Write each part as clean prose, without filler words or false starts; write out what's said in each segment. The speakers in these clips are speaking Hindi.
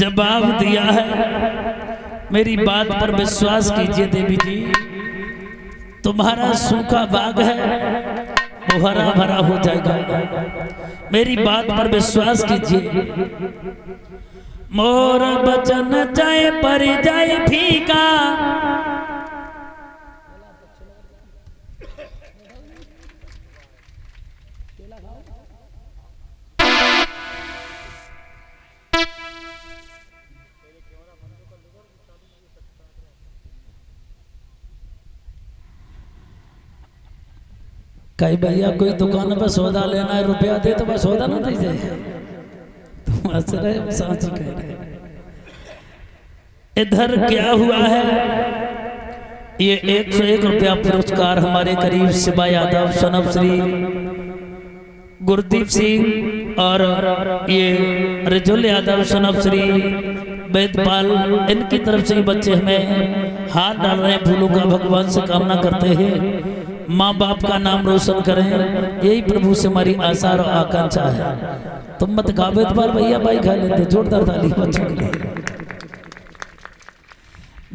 जवाब दिया है। मेरी बात पर विश्वास कीजिए देवी जी, तुम्हारा सूखा बाग है वो हरा भरा हो जाएगा। मेरी बात पर विश्वास कीजिए। मोर बचन जाए पर जाए फीका, कई भैया कोई दुकान पर सौदा लेना है, रुपया दे तो बस सौदा ना दीजिए। इधर क्या हुआ है, ये 101 रुपया पुरस्कार हमारे करीब शिवा यादव, सनब श्री गुरदीप सिंह और ये रिजुल यादव, सनब श्री वेदपाल, इनकी तरफ से बच्चे हमें हाथ डाल रहे हैं। फूलों का भगवान से कामना करते हैं माँ बाप का नाम रोशन करें, यही प्रभु से हमारी आशा और आकांक्षा है। तुम मत गा वेदपाल भैया, भाई खा लेते, जोरदार ताली बच्चों के लिए।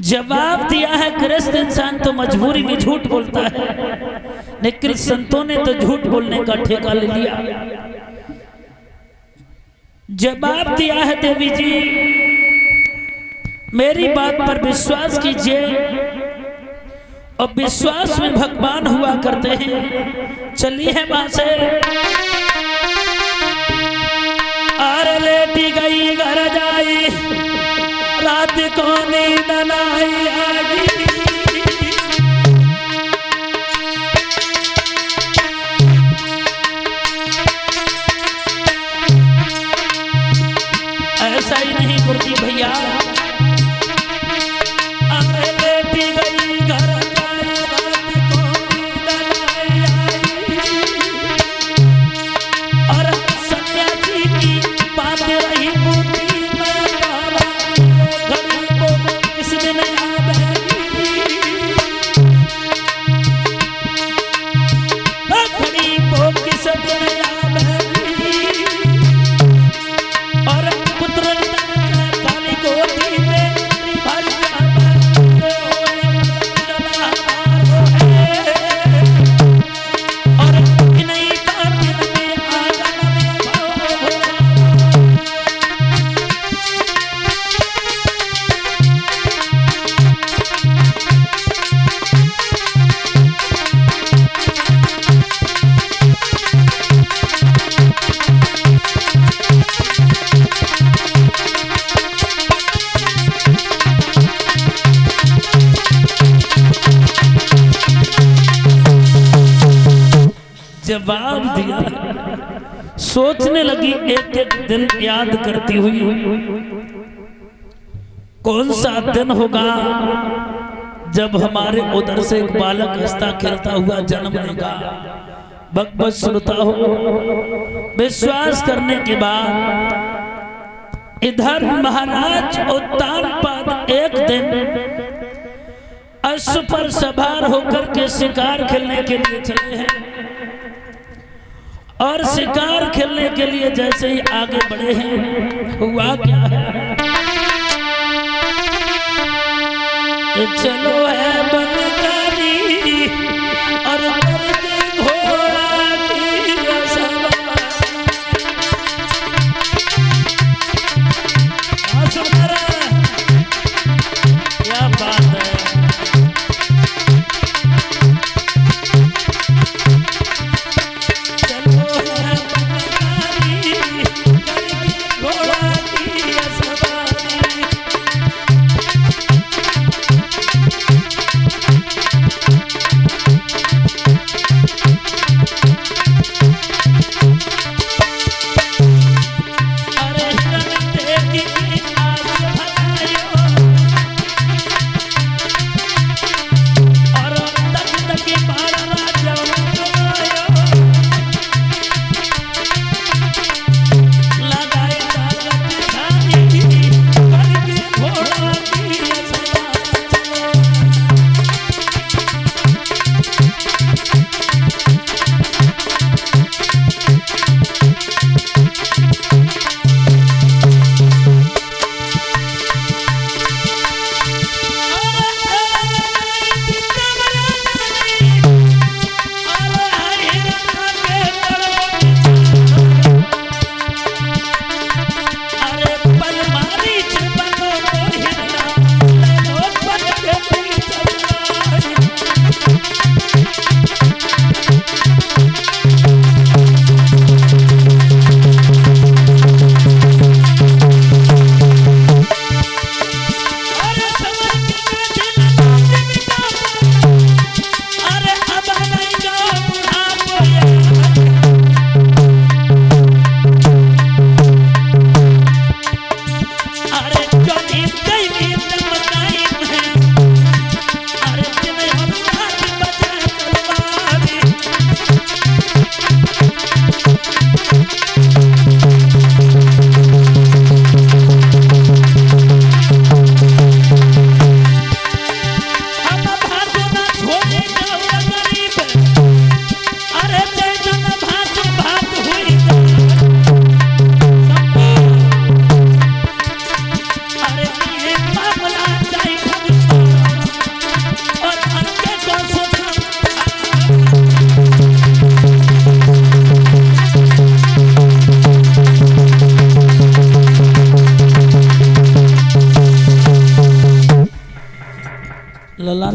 जवाब दिया है, गृहस्थ इंसान तो मजबूरी में झूठ बोलता है, लेकिन संतों ने तो झूठ बोलने का ठेका ले लिया। जवाब दिया है देवी जी, मेरी बात पर विश्वास कीजिए और विश्वास में भगवान हुआ करते हैं। चली है वहां से आर लेटी गई घर जाई, रात को नींद नहीं आई। ऐसा ही नहीं गुरुजी भैया, जवाब दिया। सोचने लगी एक एक दिन याद करती हुई, कौन सा दिन होगा जब हमारे उधर से एक बालक हंसता खेलता हुआ जन्म लेगा। भगवत सुनता हो। विश्वास करने के बाद इधर महाराज उत्तानपाद एक दिन अश्व पर सवार होकर के शिकार खेलने के लिए चले हैं, और शिकार खेलने के लिए जैसे ही आगे बढ़े हैं, हुआ क्या है, चलो है बनकारी और घोड़ा की क्या बात है।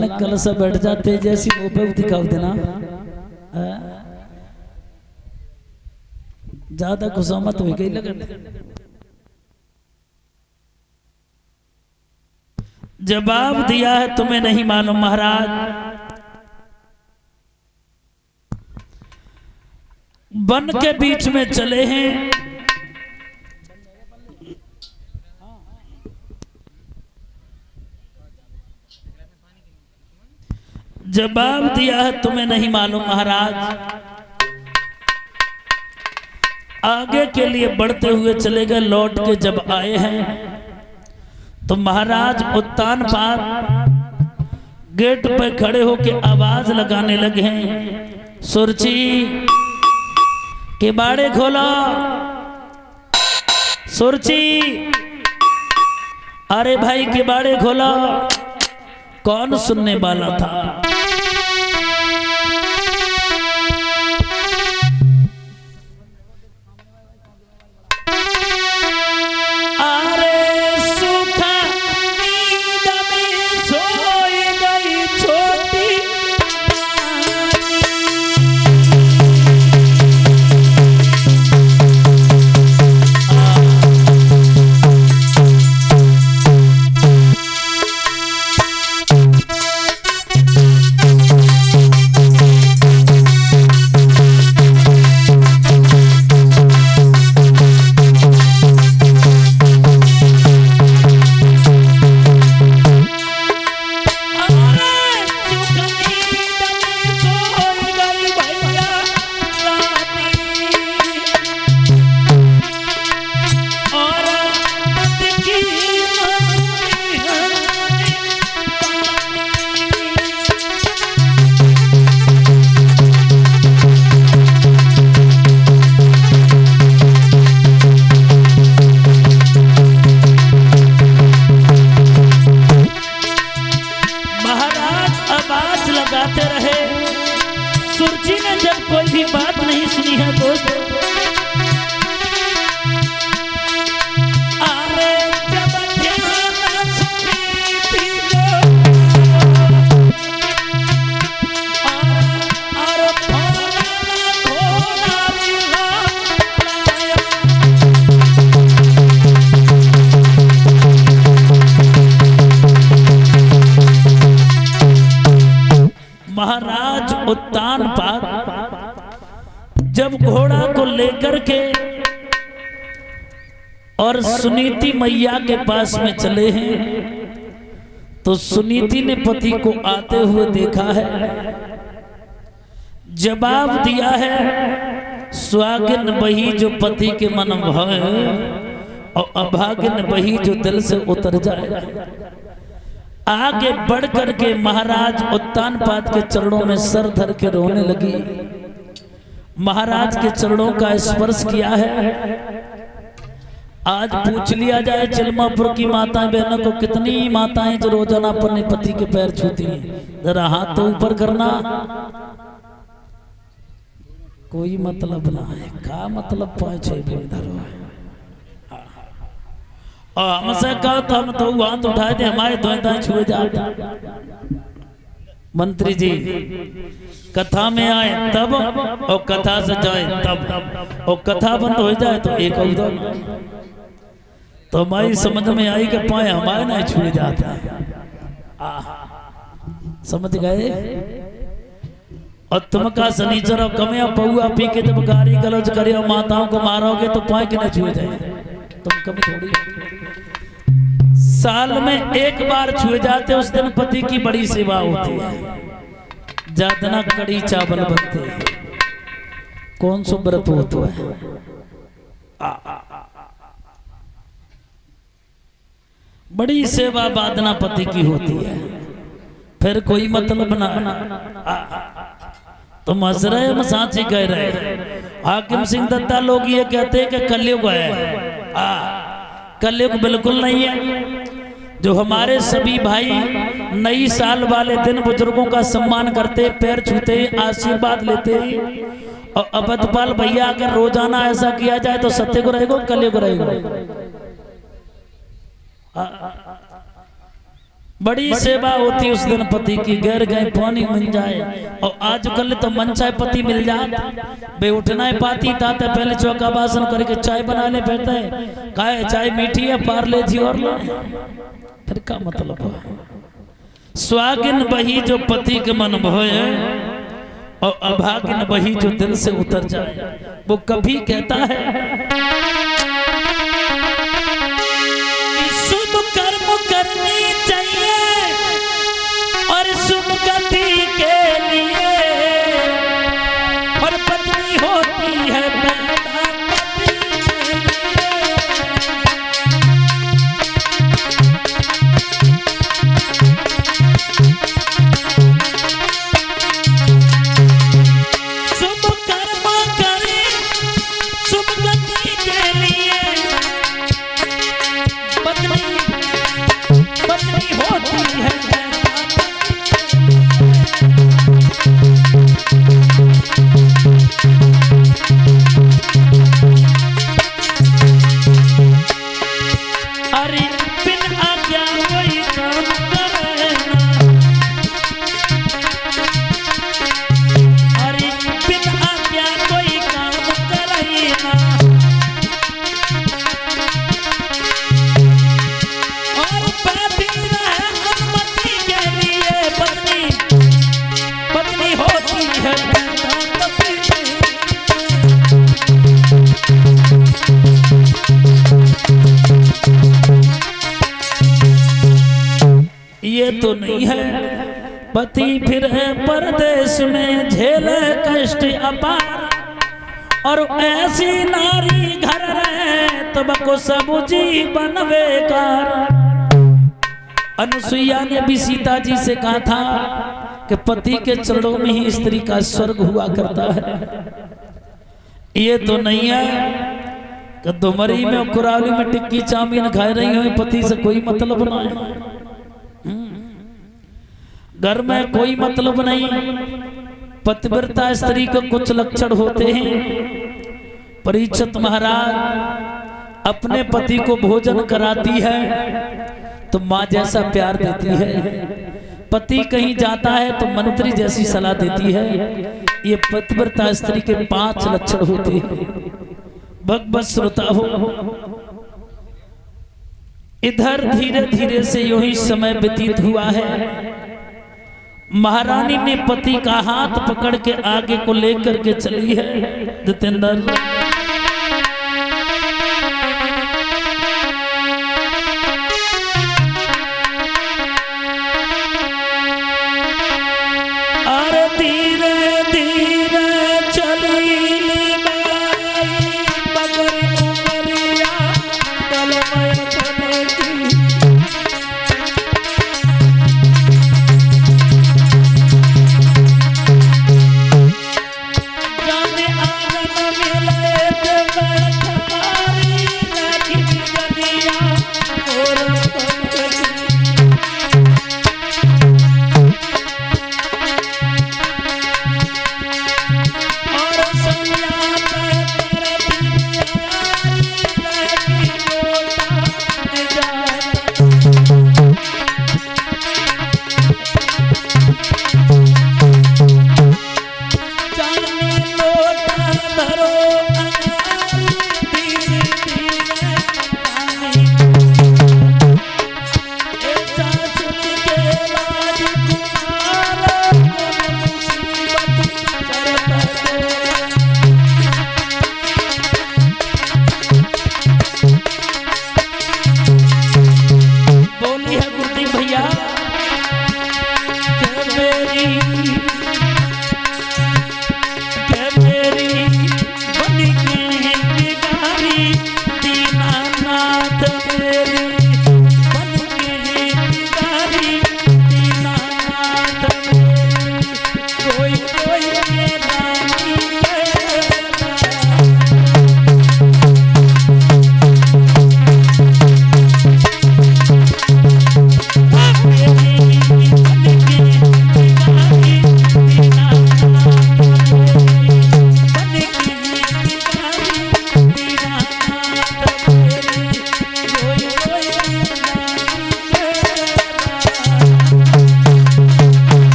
फलाने कल से बैठ जाते जैसी वो पे दिखाओ देना, ज्यादा खुशामत हुई गई लगन। जवाब दिया है तुम्हें नहीं मालूम महाराज, वन के बीच में चले हैं, जवाब दिया है तुम्हें नहीं मालूम महाराज। आगे के लिए बढ़ते हुए चले गए, लौट के जब आए हैं तो महाराज उत्तान पात गेट पर खड़े होके आवाज लगाने लगे हैं, सुरची किबाड़े खोलो, सुरची, अरे भाई किबाड़े खोलो। कौन सुनने वाला था? सुरजी ने जब कोई भी बात नहीं सुनी है दोस्त, अरे जब ध्यान सुनी थी और महाराज उत्तान पात जब घोड़ा को लेकर के और सुनीति मैया के पास में चले हैं तो सुनीति ने पति को आते हुए देखा है, जवाब दिया है सुहागिन वही जो पति के मन भाए और अभागिन वही जो दिल से उतर जाए। आगे बढ़ करके महाराज उत्तान पात के चरणों में सर धर के रोने लगी, महाराज के चरणों का स्पर्श किया है। आज पूछ लिया जाए चिलमापुर की माताएं बहनों को, कितनी माताएं जो रोजाना अपने पति के पैर छूती हैं, जरा हाथ तो ऊपर करना। कोई मतलब ना है, का मतलब पाँच है और हमसे कहा तो हम तो हाथ उठाए थे, हमारे दाएं छुए जाते। मंत्री जी कथा में आए तब और कथा से जाए तब, और कथा बंद हो जाए तो एक उधर। तो हमारी समझ में आई कि पाए हमारे नहीं छुए जाता, समझ गए। और तुम का शनिचर कमे पौआ पी के जब गाली गलौज करे और माताओं को मारोगे तो पाए के नहीं छुए जाए, तुम कभी थोड़ी। साल में एक बार छुए जाते, उस दिन पति की बड़ी सेवा होती है, जातना कड़ी चावल बनते हैं। कौन सो व्रत होता है, बड़ी सेवा बादना पति की होती है, फिर कोई मतलब ना। तुम हंस रहे हम साची कह रहे। हाकिम सिंह दत्ता लोग ये कहते हैं कि कलयुग है, कलयुग बिल्कुल नहीं है। जो हमारे सभी भाई नई साल वाले दिन बुजुर्गों का सम्मान करते, पैर छूते, आशीर्वाद लेते, और अबदपाल भैया अगर रोजाना ऐसा किया जाए तो सत्य को रहेगा, कलयुग रहेगा। बड़ी सेवा होती उस दिन पति की, गैर गए पानी मिल जाए। और आजकल तो मन चाहे पति मिल जाए बे उठना है पाती ताते पहले चौका बासन करके चाय बनाने बैठे है, काहे चाय मीठी है पार्ले जी और ला, फिर का मतलब है। स्वागिन वही जो पति के मन भोए और अभागिन वही जो दिल से उतर जाए। वो कभी कहता है शुभ कर्म करनी चाहिए और शुभ गति के लिए, और पत्नी होती है पैदा पति के लिए। शुभ कर्म करें शुभ गति के लिए, पत्नी होती है। अरे बिन आज्ञा कोई काम करे ना, अरे बिन आज्ञा कोई काम करे ना, और पति रहे अनुमति के लिए। पत्नी होती है पति के लिए। ये तो नहीं है पति फिर है परदेश में झेले कष्ट अपार, और ऐसी नारी घर रहे तब को सब जीवन बेकार। अनुसुईया ने भी सीता जी से कहा था कि पति के चरणों में ही स्त्री का स्वर्ग हुआ करता है। ये तो नहीं है कि दुमरी में कुराली में टिक्की चाउमीन खा रही हो, पति से कोई मतलब ना है, घर में कोई मतलब नहीं। पतिव्रता स्त्री को कुछ लक्षण होते हैं। परीक्षित महाराज अपने पति को भोजन कराती है तो माँ जैसा प्यार देती है, पति कहीं जाता है तो मंत्री जैसी सलाह देती है। ये पतिव्रता स्त्री के 5 लक्षण होते हैं। भगवत श्रोता हो, इधर धीरे धीरे से यूं ही समय व्यतीत हुआ है। महारानी ने पति का हाथ पकड़ के आगे को लेकर के चली है। जितेंद्र अरे धीरे धीरे चली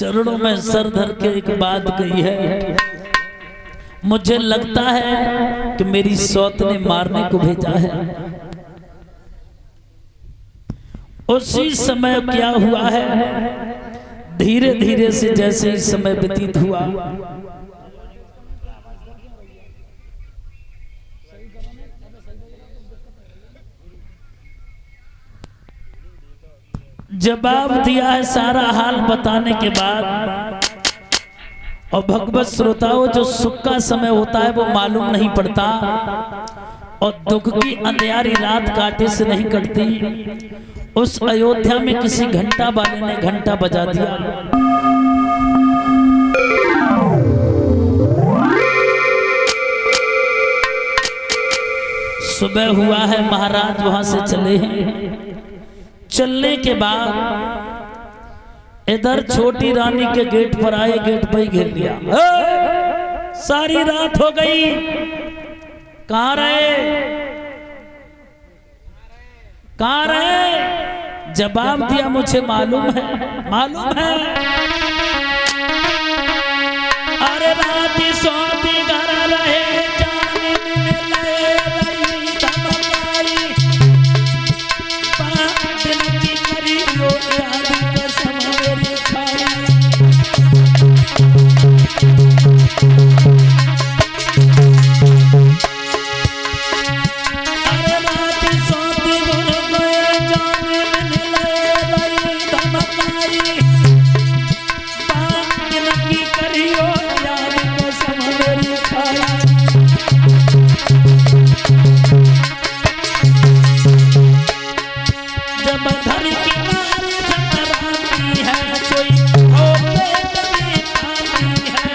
चरणों में सर धर के एक बात कही है, मुझे लगता है कि मेरी सौत ने मारने को भेजा है। उसी समय क्या हुआ है, धीरे धीरे से जैसे ही समय व्यतीत हुआ, जवाब दिया है सारा हाल बताने के बाद। और भगवत श्रोताओं, जो सुख का समय होता है वो मालूम नहीं पड़ता और दुख की अंधियारी रात कांटे से नहीं कटती। उस अयोध्या में किसी घंटा वाले ने घंटा बजा दिया। सुबह हुआ है, महाराज वहां से चले हैं। चलने के बाद इधर छोटी रानी के गेट पर आए, गेट पर ही घेर लिया। सारी रात हो गई, कहां रहे, कहां रहे? जवाब दिया, मुझे मालूम है, मालूम है। अरे रात सोती घर रहे, जाने मिले रही धमकाई, बात नहीं करी रो याद कसम मेरी खाई। अरे रात सोती घर गए, जाने मिले रही धमकाई, बात नहीं करी रो याद कसम मेरी खाई। जब धर की मार झटराती है, कोई होके कभी आती है।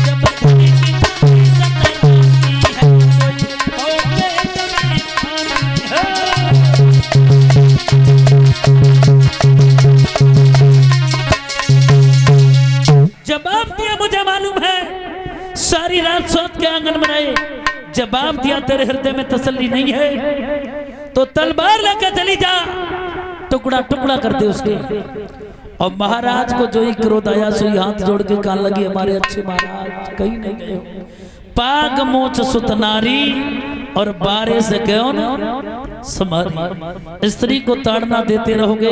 जब धर की मार झटराती है, कोई होके कभी आती है। जवाब दिया, मुझे मालूम है। सारी रात सोच के आंगन में रहे। जवाब दिया, तेरे हृदय में तसल्ली नहीं है तो तलवार लेकर चली जा, टुकड़ा टुकड़ा कर दे उसके। और महाराज को जो ही क्रोध आया, सो ही हाथ जोड़ के कान लगी, हमारे अच्छे महाराज कहीं नहीं गए हो। पाग मोच सुतनारी और बारे से गयो न समारी। स्त्री को ताड़ना देते रहोगे,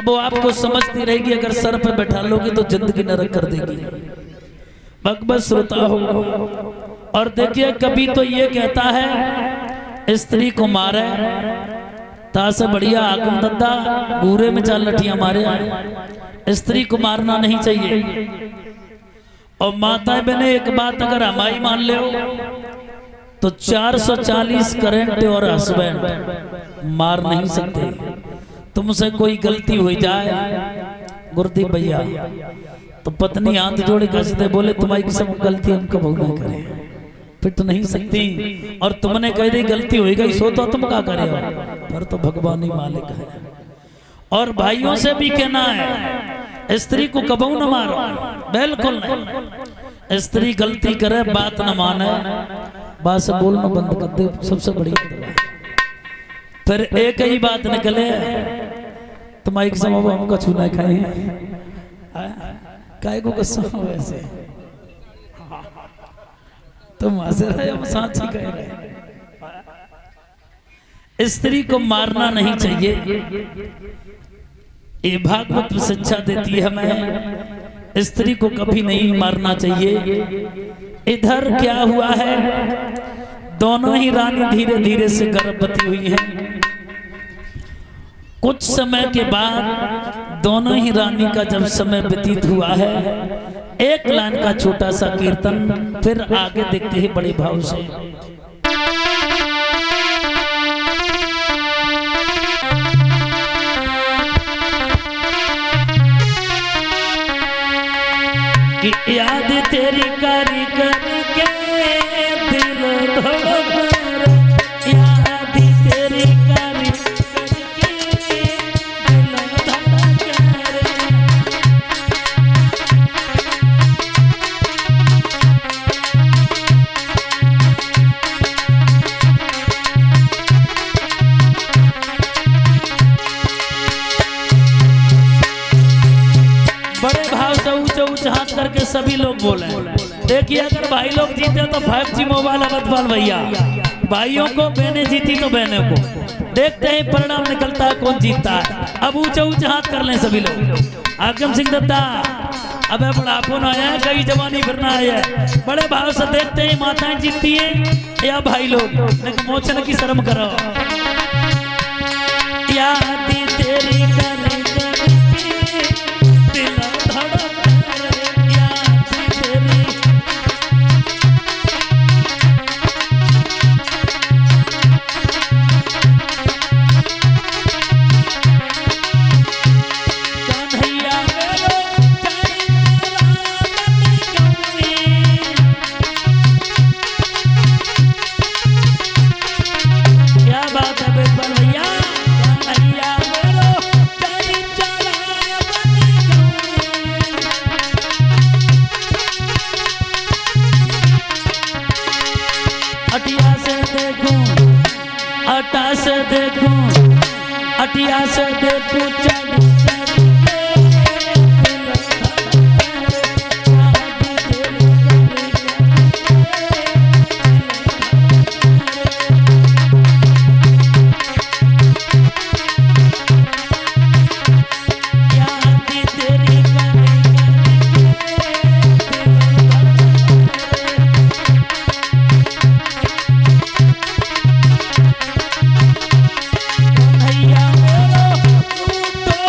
वो आपको समझती रहेगी, अगर सर पे बैठा लोगे तो जिंदगी नरक कर देगी। भगवत श्रोता हो। और देखिए, कभी तो ये कहता है स्त्री को मारे तासे बढ़िया आगम दद्दा बूरे में चाल लठियां मारे। स्त्री को मारना नहीं चाहिए। और माता बहने, एक बात अगर हमारी मान ले तो 440 करंट और हस्बैंड मार नहीं सकते। तुमसे कोई गलती हो जाए गुरुदेव भैया, तो पत्नी हाथ जोड़े कसते बोले, तुम्हारी किस्म गलती हम कब ना करें, फिर तो नहीं सकती। और तुमने कह दी गलती हो गई, सो तो तुम क्या करे हो, पर तो भगवान ही मालिक है। और भाइयों से भी कहना है, स्त्री को कबू न मारो, बिल्कुल नहीं। स्त्री गलती करे, बात न माने, बात से बोलना बंद कर दे, सबसे बड़ी। फिर एक ही बात निकले, तुम्हारी किस्म हम कछु ना खाए, काय को गुस्सा हो वैसे, तुम हंस रहे हो, साथ ही कह रहे। स्त्री को मारना नहीं चाहिए, ये भागवत शिक्षा देती है हमें। स्त्री को कभी नहीं मारना चाहिए। इधर क्या हुआ है, दोनों ही रानी धीरे धीरे से गर्भवती हुई हैं। कुछ समय के बाद दोनों ही रानी का जब समय व्यतीत हुआ है, एक लाइन का छोटा सा कीर्तन, फिर आगे देखते हैं बड़े भाव से। कि याद तेरी करी करके दिल धड़क, याद तेरी करी करके दिल धड़क। से सभी लोग बोले। देखिए अगर भाई लोग जीते तो 5G मोबाइल अवधपाल भैया, भाइयों को बहनें जीती तो बहनों को। देखते हैं परिणाम निकलता है कौन जीतता है। अब ऊंचे ऊंचे हाथ कर लें सभी लोग। आगम सिंह दत्ता अबे बुढ़ापो न आया है, कई जवानी फिरना आया है। बड़े भाव से देखते हैं माताएं जीतती है या भाई लोग। मोचन की शर्म करो। याद तेरी कर दिल धड़क, याद तेरी कन्हैया मेरो क्या बात है बेटन भैया। कन्हैया मेरो चाई चला अटिया से देखूं, अटा से देखूं, अटिया से देखूं चल कन्हैया मेरो तू तो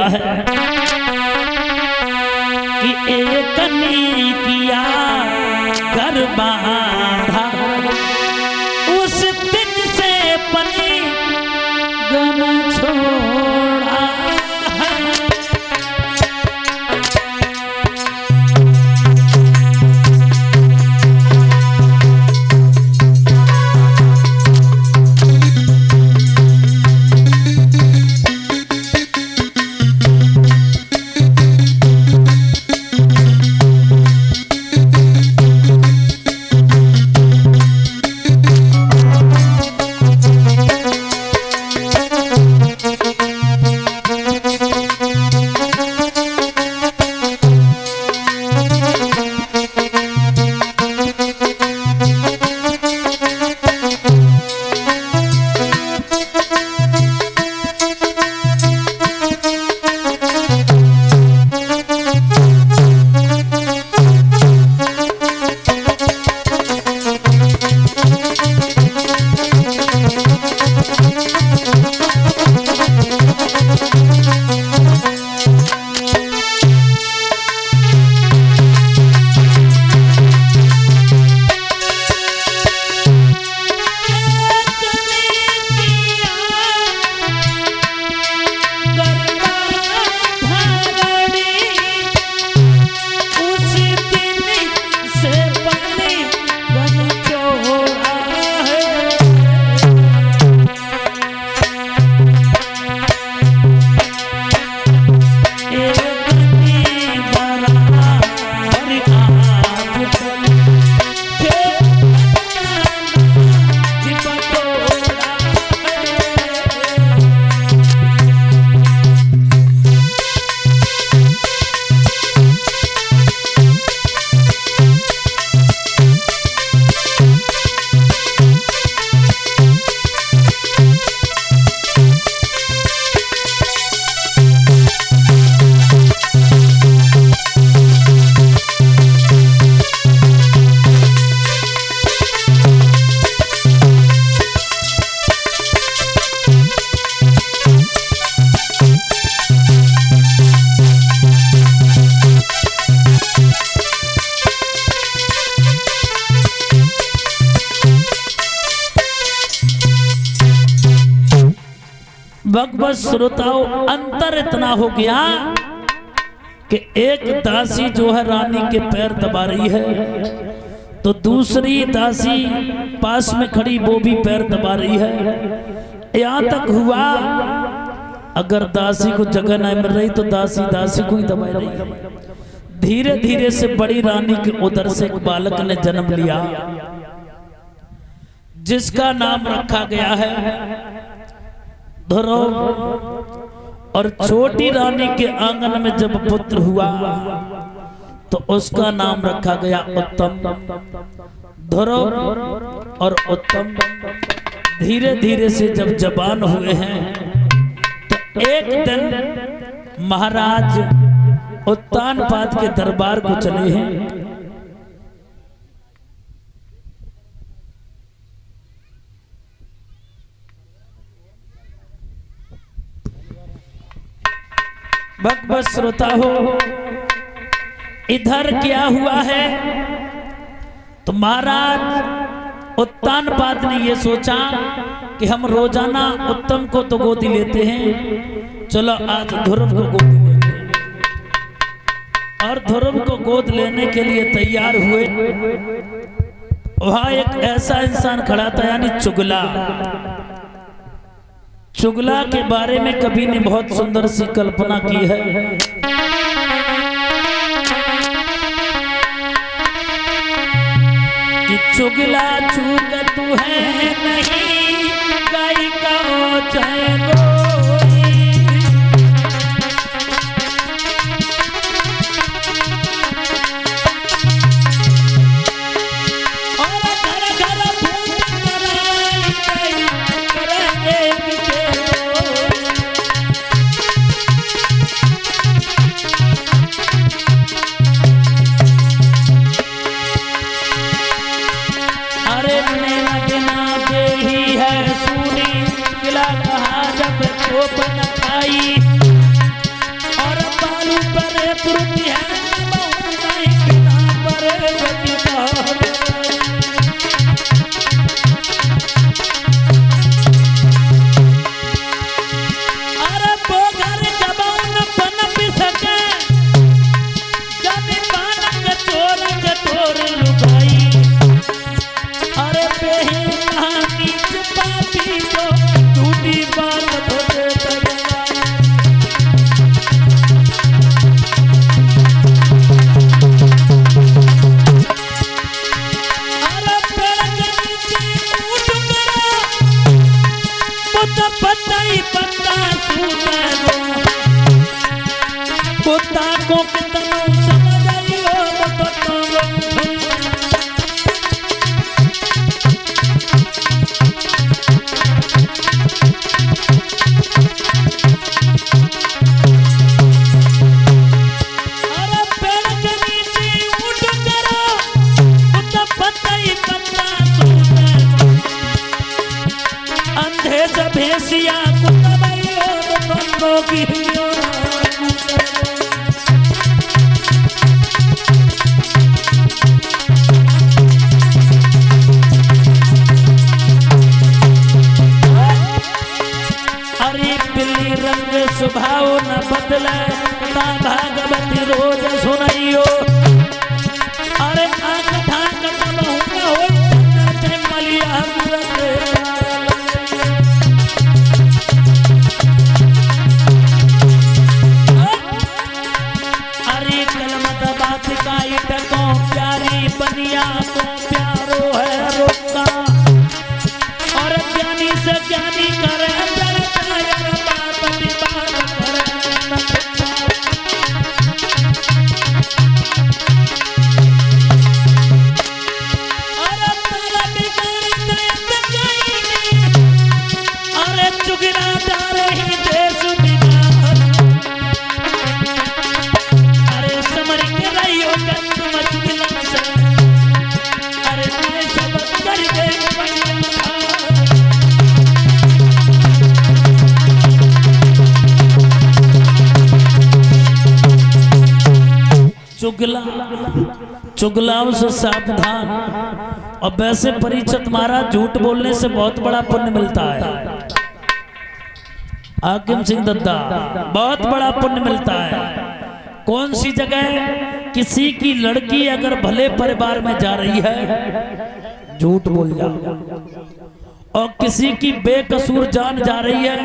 हुआ है कि एक ने किया घर बांधा, उस दिन से पनी गन छोड़ा। भगवत श्रोताओं, अंतर इतना हो गया कि एक दासी जो है रानी के पैर दबा रही है, तो दूसरी दासी पास में खड़ी वो भी पैर दबा रही है। यहाँ तक हुआ अगर दासी को जगह नहीं मिल रही तो दासी दासी को ही दबा रही। धीरे धीरे से बड़ी रानी के उधर से एक बालक ने जन्म लिया, जिसका नाम रखा गया है ध्रुव। और छोटी रानी के आंगन में जब पुत्र हुआ तो उसका नाम रखा गया उत्तम। ध्रुव और उत्तम धीरे धीरे से जब जवान हुए हैं तो एक दिन महाराज उत्तानपाद के दरबार को चले हैं। भगवत श्रोता हो, इधर क्या हुआ है तो महाराज उत्तानपाद ने ये सोचा कि हम रोजाना उत्तम को तो गोदी लेते हैं, चलो आज ध्रुव को गोदी लेंगे। और ध्रुव को गोद लेने के लिए तैयार हुए। वहां एक ऐसा इंसान खड़ा था, यानी चुगला। चुगला के बारे में कवि ने बहुत सुंदर सी कल्पना की है। कि चुगला चूक तू है नहीं, गाय का चैनो को कितनो समझाइयो तो अरे पेड़ के नीचे उठ करो तो पत्ता ही पत्ता टूटे अंधे से भेसिया कुतबैयो तो दोनों की स्वभाव न बदले ता भागवती रोज सुनाइयो अरे आंख ढाक कहूँगा हो चाहे मलिया अरे कलमत बात का इटको प्यारी बनिया को प्यारो है रोका और ज्ञानी से ज्ञानी करे चुगलाओं से सावधान। और वैसे परीक्षित महाराज झूठ बोलने से बहुत बड़ा पुण्य मिलता है। हाकिम सिंह दद्दा बहुत बड़ा पुण्य मिलता है। कौन सी जगह किसी की लड़की अगर भले परिवार में जा रही है झूठ बोल जाओ और किसी की बेकसूर जान जा रही है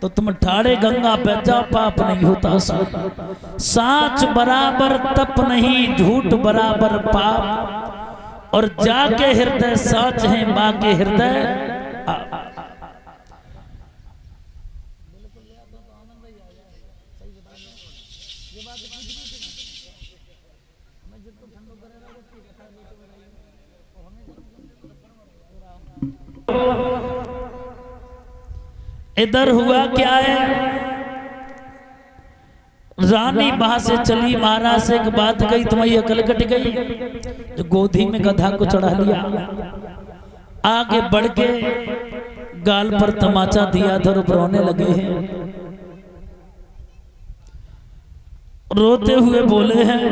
तो तुम ठाड़े गंगा पे जा पाप नहीं होता। साच बराबर तप नहीं झूठ बराबर पाप और जाके हृदय साच है मां के हृदय। इधर हुआ क्या है रानी वहां से चली महाराज से एक बात गई तुम्हारी अकल कट गई जो गोदी में गधा को चढ़ा लिया। आगे बढ़ के गाल पर तमाचा दिया धर रोने लगे हैं। रोते हुए बोले हैं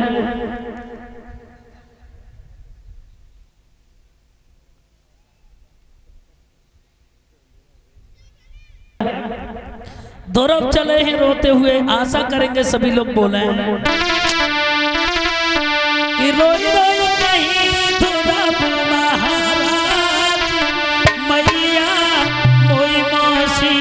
दौरव चले हैं रोते हुए। आशा करेंगे सभी लोग बोले कि रोई रोई कहीं धुरब महाराज मैया मोई मौसी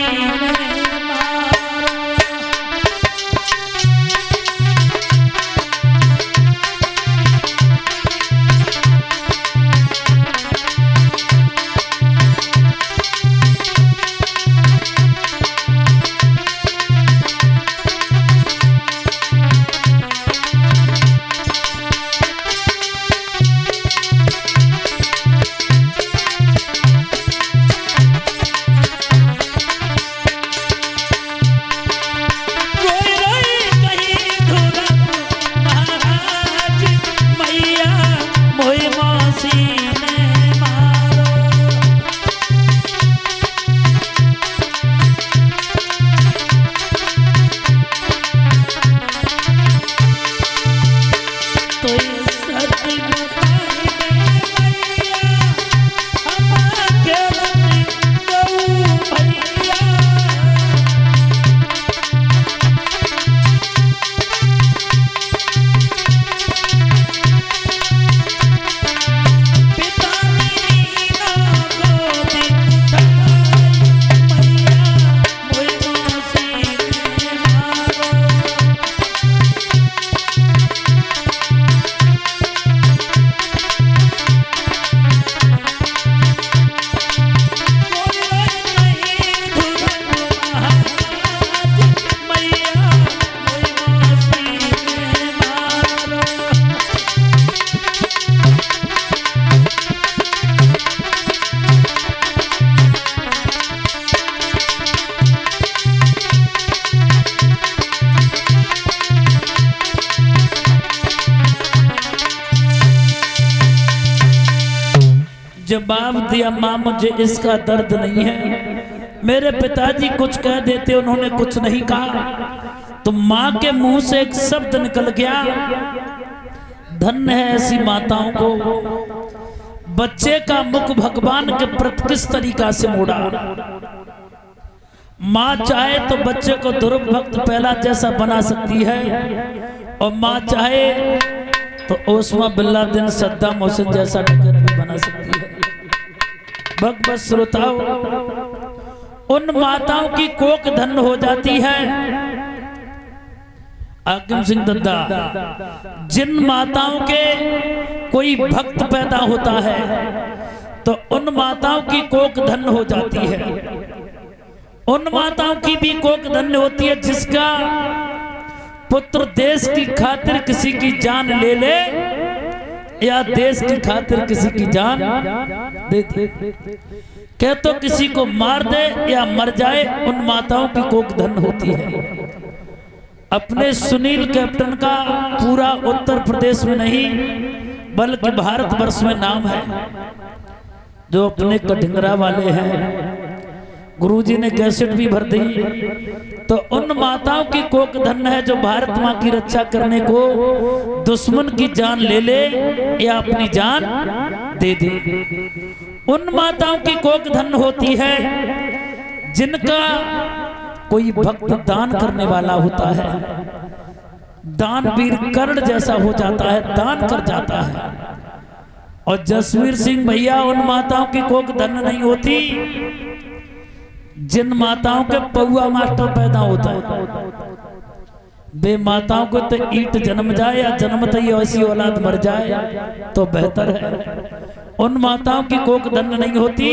जवाब दिया, माँ मुझे इसका दर्द नहीं है। मेरे पिताजी कुछ कह देते, उन्होंने कुछ नहीं कहा, तो माँ के मुंह से एक शब्द निकल गया, धन्य है ऐसी माताओं को। बच्चे का मुख भगवान के प्रति किस तरीका से मोड़ा। माँ चाहे तो बच्चे को ध्रुव भक्त पहला जैसा बना सकती है, और माँ चाहे तो ओस्मा बिल्लादिन सद्दाम हुसैन जैसा डकैत भी बना सकती है। भक्त श्रोताओ, उन माताओं की कोख धन्य हो जाती है। हाकिम सिंह दद्दा, जिन माताओं के कोई भक्त पैदा होता है तो उन माताओं की कोख धन्य हो जाती है। उन माताओं की भी कोख धन्य होती है जिसका पुत्र देश की खातिर किसी की जान ले ले या देश की खातिर किसी की जान दे दे, क्या तो किसी को मार दे या मर जाए, उन माताओं की कोख धन्य होती है। अपने सुनील कैप्टन का पूरा उत्तर प्रदेश में नहीं बल्कि भारतवर्ष में नाम है, जो अपने कटिंगरा वाले हैं। गुरुजी ने कैसेट भी भर दी। तो उन माताओं की कोख धन्य है जो भारत माँ की रक्षा करने को दुश्मन की जान ले ले या अपनी जान दे दे। उन माताओं की कोख धन्य होती है जिनका कोई भक्त दान करने वाला होता है, दानवीर कर्ण जैसा हो जाता है, दान कर जाता है। और जसवीर सिंह भैया, उन माताओं की कोख धन्य नहीं होती जिन माताओं के पौआ मास्टर पैदा होता है। बे माताओं को तो ईट जन्म जाए या जन्मते ही ऐसी औलाद मर जाए तो बेहतर है। उन माताओं की कोख धन्य नहीं होती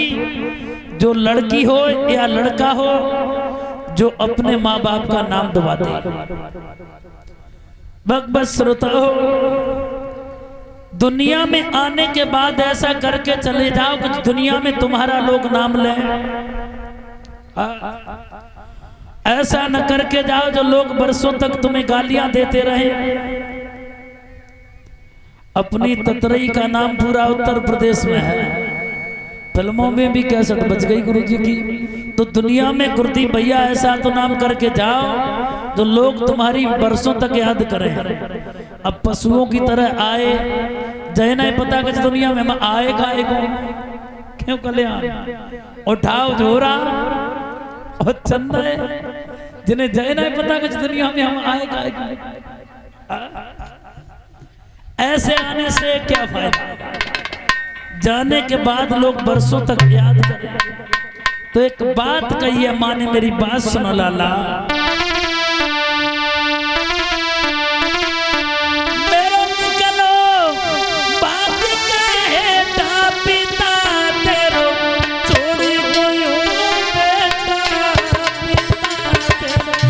जो लड़की हो या लड़का हो जो अपने माँ बाप का नाम दबा दे। बस श्रोता हो, दुनिया में आने के बाद ऐसा करके चले जाओ कि दुनिया में तुम्हारा लोग नाम लें। ऐसा न करके जाओ जो लोग बरसों तक तुम्हें गालियां देते रहे। अपनी ततरई का नाम पूरा उत्तर प्रदेश में है, फिल्मों में भी कैसेट बच गई गुरुजी की। तो दुनिया में गुरुदीप भैया ऐसा तो नाम करके जाओ तो लोग तुम्हारी बरसों तक याद करें। अब पशुओं की तरह आए जय नहीं पता कि दुनिया में हम आए खाएगा क्यों कल्याण उठाओ झोरा और चंदा जिन्हें जय नहीं पता कि दुनिया में हम आए खाएगा। ऐसे आने से क्या फायदा, जाने के बाद लोग बरसों तक याद करें। तो एक बात कही है माँ ने, मेरी बात सुनो लाला। मेरो निकलो बात कहे ता पिता तेरो छोड़ी गयो बेटा पिता तेरो।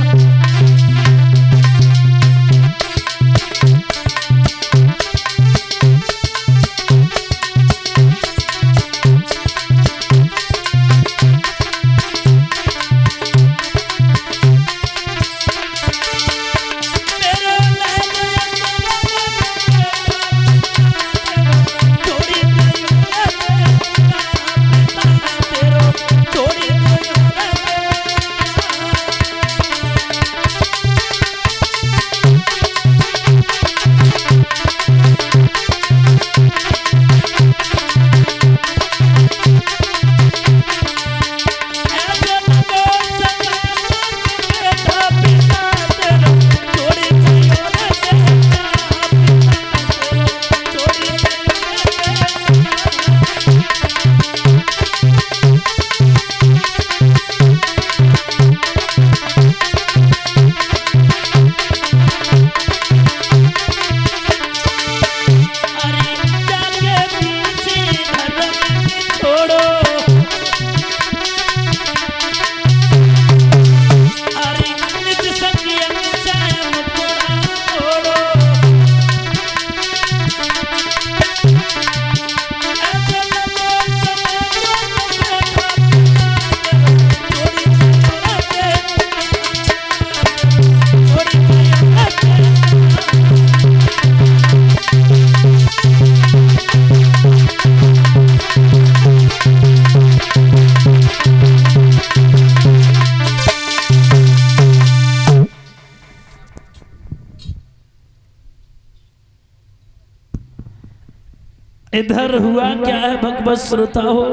इधर हुआ क्या है भगवत श्रोता हो,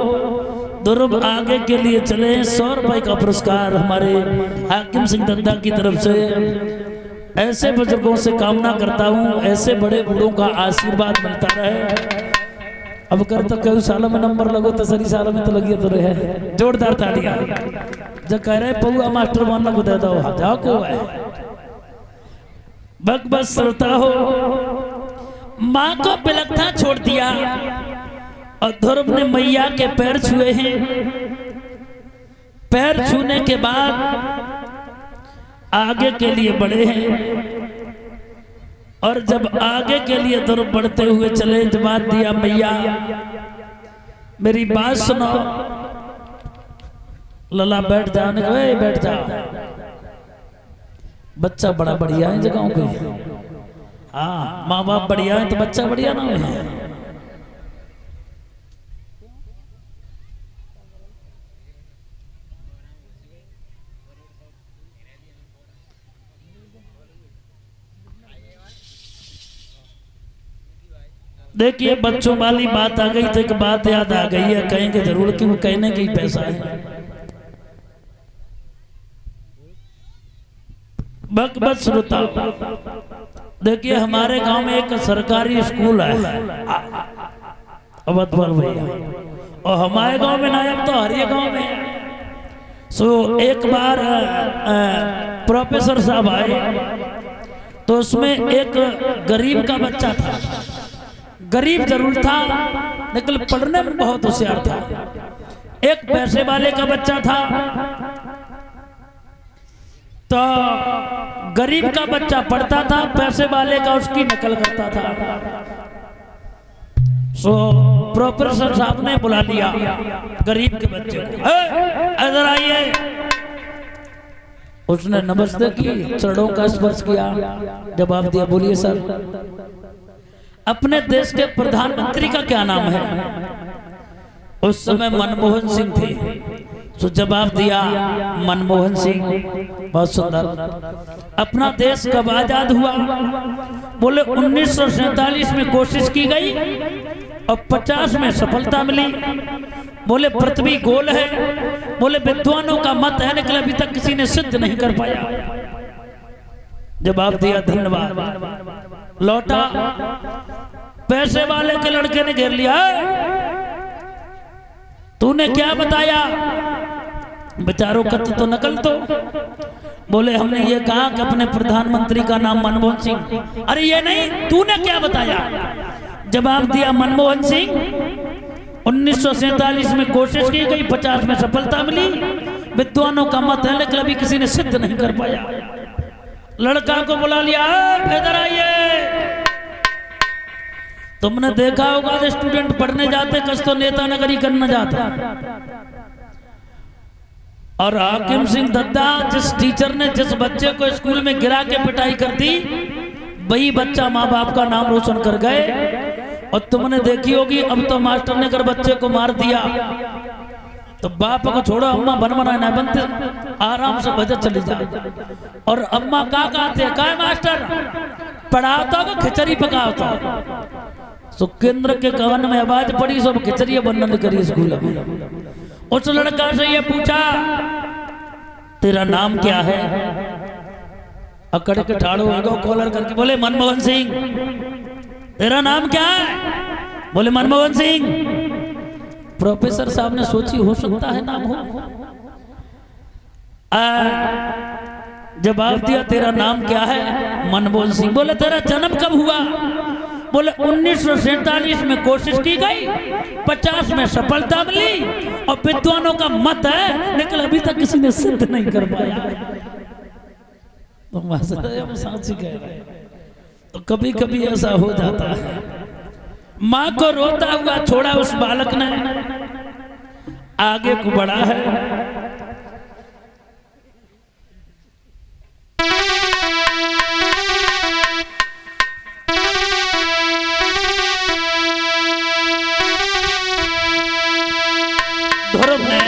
ध्रुव आगे के लिए चले। 100 रुपए का पुरस्कार हमारे हाकिम सिंह दद्दा की तरफ से। ऐसे बुजुर्गों से कामना करता हूँ ऐसे बड़े बूढ़ों का आशीर्वाद मिलता रहे। अब कर तो कई सालों में नंबर लगो तो सरी सालों में तो लगी तो रहे। जोरदार तालियां जो कह रहे पौआ मास्टर बनना को दे दो जाओ को है। भगवत श्रोता हो, माँ को बिलखता छोड़ दिया और ध्रुव ने मैया के पैर छुए हैं। पैर छूने के बाद आगे के लिए बढ़े हैं और जब आगे के लिए ध्रुव बढ़ते हुए चले, जवाब दिया मैया मेरी बात सुनो। लला बैठ जाओ, बैठ जाओ, बच्चा बड़ा बढ़िया है जगहों पे। हाँ माँ बाप बढ़िया है तो बच्चा बढ़िया ना है। देखिए बच्चों वाली बात आ गई तो एक बात याद आ गई है, कहेंगे जरूर कि वो कहने की पैसा है। भगवत श्रोता, देखिए हमारे गांव में एक सरकारी स्कूल है अवधवल भैया, और हमारे गांव में नायब तो हर एक गांव में। सो एक बार प्रोफेसर साहब आए तो उसमें एक गरीब का बच्चा था। गरीब जरूर था लेकिन पढ़ने में बहुत होशियार था। एक पैसे वाले का बच्चा था तो गरीब का बच्चा पढ़ता था, पैसे वाले का उसकी नकल करता था। सो प्रोफेसर साहब ने बुला लिया गरीब के बच्चे को, इधर आइए। उसने नमस्ते की, चरणों का स्पर्श किया, जवाब दिया बोलिए सर अपने देश के प्रधानमंत्री का क्या नाम है? उस समय मनमोहन सिंह थे। तो जवाब दिया मनमोहन सिंह। बहुत सुंदर। अपना देश कब आजाद हुआ? बोले 1947 में कोशिश की गई और 50 में सफलता मिली। बोले पृथ्वी गोल है। बोले विद्वानों का मत है लेकिन अभी तक किसी ने सिद्ध नहीं कर पाया। जवाब दिया धन्यवाद। लौटा, पैसे वाले के लड़के ने घेर लिया, तूने क्या बताया? बेचारों का तो नकल तो। बोले हमने ये कहा कि अपने प्रधानमंत्री का नाम मनमोहन सिंह। अरे ये नहीं, तूने क्या बताया? जवाब दिया मनमोहन सिंह 1947 में कोशिश की गई, 50 में सफलता मिली। विद्वानों का मत है लेकिन अभी किसी ने सिद्ध नहीं कर पाया। लड़का को बुला लिया, इधर आइए। तुमने देखा होगा जो स्टूडेंट पढ़ने जाते कस तो नेता नगरी करना जाता। और हाकिम सिंह दद्दा जिस टीचर ने जिस बच्चे को स्कूल में गिरा के पिटाई कर दी, वही बच्चा माँ बाप का नाम रोशन कर गए। और तुमने देखी होगी अब तो मास्टर ने अगर बच्चे को मार दिया तो बाप को छोड़ो, अम्मा बन बनाना बनते आराम से बजट चली जाए। और अम्मा का कहते का मास्टर पढ़ाता हो खिचड़ी पकाता। तो केंद्र के कवन में आवाज पड़ी, सब खिचड़ी बनने करी स्कूल में। उस लड़का से ये पूछा तेरा नाम क्या है? अकड़ के ठाड़ो हो कॉलर करके बोले मनमोहन सिंह। तेरा नाम क्या है? बोले मनमोहन सिंह। प्रोफेसर साहब ने सोची हो सकता है नाम हो। जवाब दिया तेरा नाम क्या है? मनमोहन सिंह। बोले तेरा जन्म कब हुआ? बोले 1947 में कोशिश की गई, 50 में सफलता मिली और विद्वानों का मत है लेकिन अभी तक किसी ने सिद्ध नहीं कर पाया। तो कभी कभी ऐसा हो जाता है। माँ को रोता हुआ छोड़ा उस बालक ने, आगे को बढ़ा है। ध्रुव ने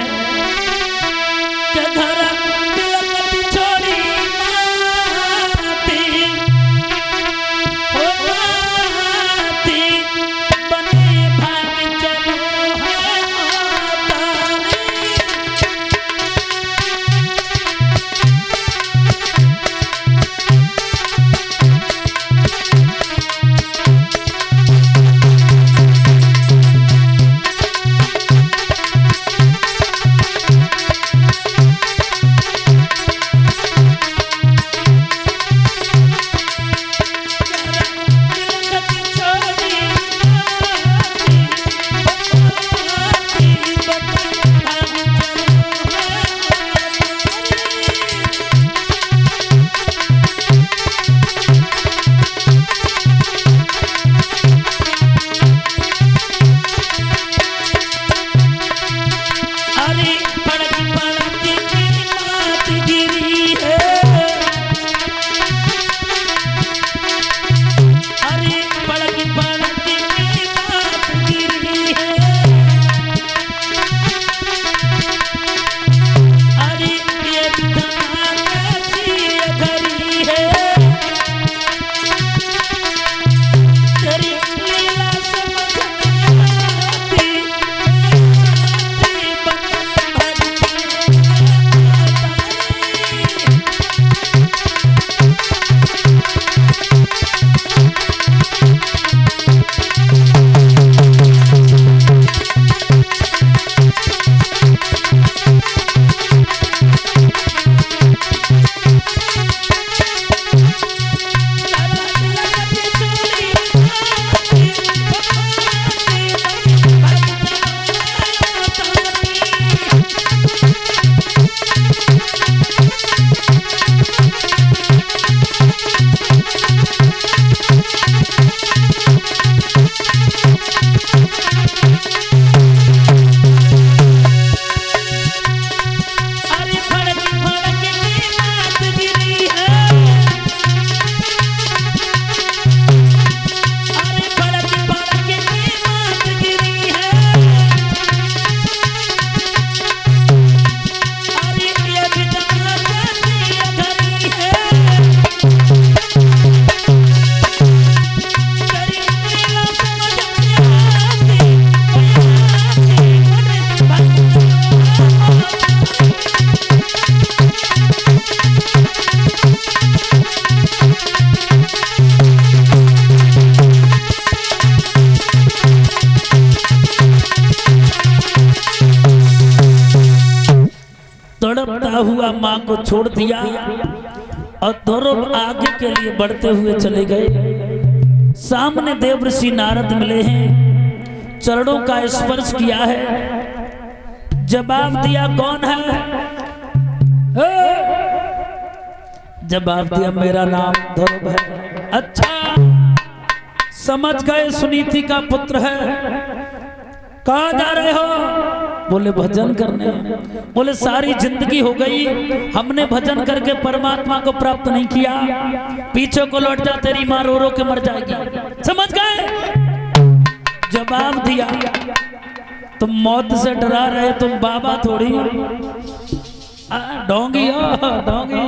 क्या धरा तिलक छोड़ी माती, ओ माती बने हुआ माँ को छोड़ दिया और दोनों आगे के लिए बढ़ते हुए चले गए। सामने देवर्षि नारद मिले हैं, चरणों का स्पर्श किया है, जवाब दिया कौन है? जवाब दिया मेरा नाम ध्रुव है। अच्छा समझ गए सुनीति का पुत्र है। कहाँ जा रहे हो? बोले भजन करने। बोले सारी जिंदगी हो गई हमने भजन करके परमात्मा को प्राप्त नहीं किया, पीछे को लौट जा, तेरी माँ रो रो के मर जाएगी। समझ गए? जवाब दिया तुम मौत से डरा रहे, तुम बाबा थोड़ी हो। डोंगी हो डोंगी।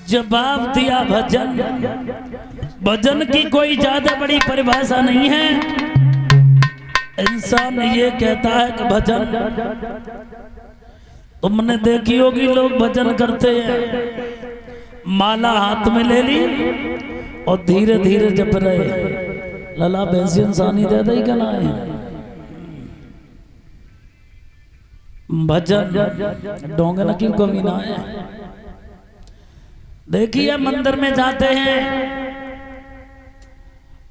जवाब दिया भजन। भजन की कोई ज्यादा बड़ी परिभाषा नहीं है। इंसान ये कहता है कि भजन, तुमने देखी होगी लोग भजन करते हैं, माला हाथ में ले ली और धीरे धीरे जप रहे। लला भैंसी इंसानी ज्यादा ही कहना है। भजन डोंगना की कमी ना है। देखिए मंदिर में जाते हैं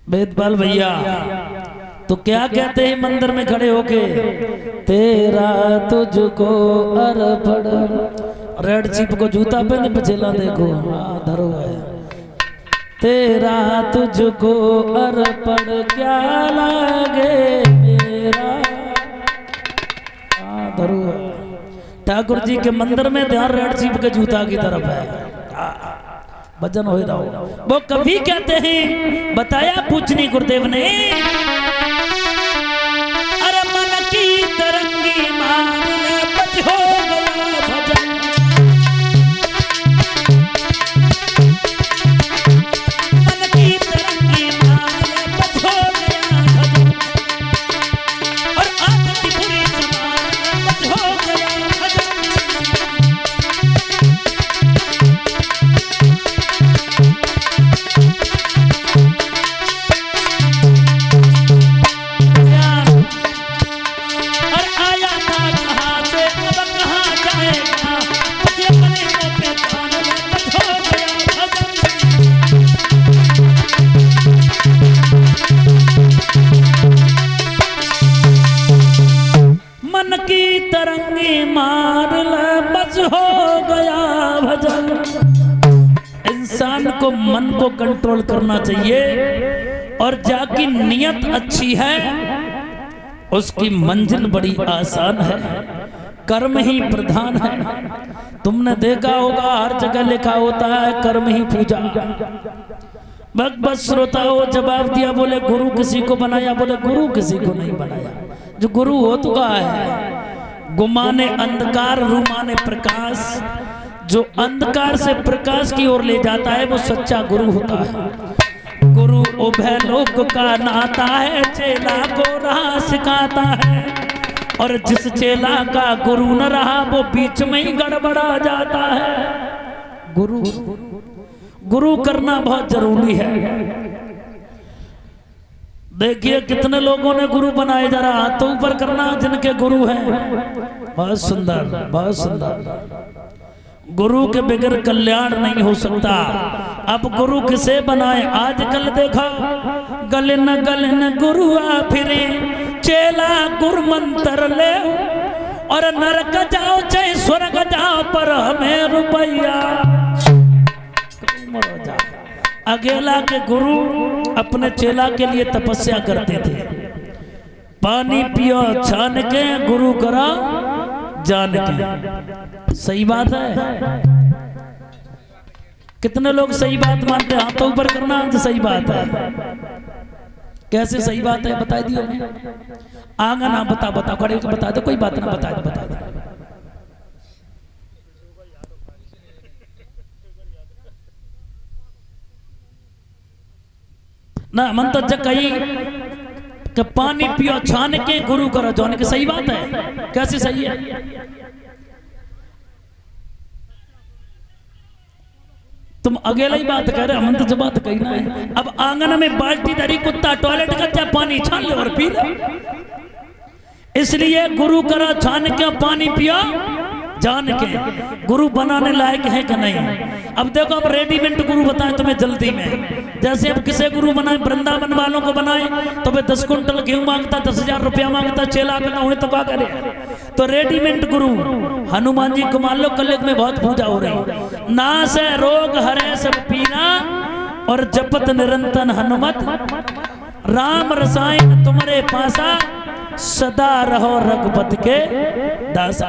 वेदपाल भैया, तो क्या कहते हैं मंदिर में खड़े होके? तेरा तुझको अर्पण। रेड चिप को जूता पहने पछेला देखो, धरो है। तेरा तुझको अर्पण क्या लागे मेरा, धरो है। ठाकुर जी के मंदिर में ध्यान रेड चिप के जूता की तरफ है। भजन हो रहा हो। वो कभी कहते हैं, बताया पूछनी गुरुदेव ने, अरे मन की तरंगी मार बच हो गया भजन। मन की तरंगी मार बच हो गया भजन, और आदत बुरी समार बच हो गया भजन। मन की तरंगी मार ले बस हो गया भजन। इंसान को मन को कंट्रोल करना चाहिए, और जाकी नियत अच्छी है उसकी मंजिल बड़ी आसान है। कर्म ही प्रधान है। तुमने देखा होगा हर जगह लिखा होता है कर्म ही पूजा। बस श्रोताओं जवाब दिया, बोले गुरु किसी को बनाया? बोले गुरु किसी को नहीं बनाया। जो गुरु हो चुका है, गुमाने अंधकार रूमाने प्रकाश। जो अंधकार से प्रकाश की ओर ले जाता है वो सच्चा गुरु होता है। गुरु उभय लोक का नाता है, चेला को राह सिखाता है। और जिस चेला का गुरु न रहा वो बीच में ही गड़बड़ा जाता है। गुरु करना बहुत जरूरी है। देखिए कितने लोगों ने गुरु बनाए, जरा हाथों ऊपर करना जिनके गुरु हैं। बहुत सुंदर, बहुत सुंदर। गुरु के बगैर कल्याण नहीं हो सकता। अब गुरु किसे बनाए? आजकल देखो गलन गुरु आ फिरे, चेला गुरु मंत्र ले और नरक जाओ चाहे स्वर्ग जाओ पर हमें रुपया। अकेला के गुरु अपने चेला के लिए तपस्या करते थे। पानी पियो छान के, गुरु करा जान के। सही बात है। कितने लोग सही बात मानते हैं? हाथों ऊपर करना जो सही बात है। कैसे सही बात है बता दियो। आंगा ना बता खड़े को बता दो, कोई बात ना बता दो। ना मन तो जग कही कि पानी पियो छान के, गुरु करो जान के। सही बात है। कैसे सही है? तुम अकेला ही बात कर रहे, हम तो जो बात कही ना है। अब आंगन में बाल्टी धरी, कुत्ता टॉयलेट करता, पानी छान ले और पी ले। इसलिए गुरु करा छान के, पानी पिया जान के। गुरु बनाने लायक है कि नहीं? अब देखो, अब रेडीमेड गुरु बताए तुम्हें जल्दी में। जैसे अब किसे गुरु बनाए, वृंदावन वालों को बनाए तो भाई 10 कुंटल गेहूं मांगता, 10,000 रुपया मांगता। चेला पे ना हुए तो क्या करे? तो रेडीमेड गुरु हनुमान जी को मान लो, कलयुग में बहुत पूजा हो रही। नाश है रोग हरे सब पीना, और जपत निरंतर हनुमत। राम रसायन तुम्हारे पासा, सदा रहो रघुपति के दासा।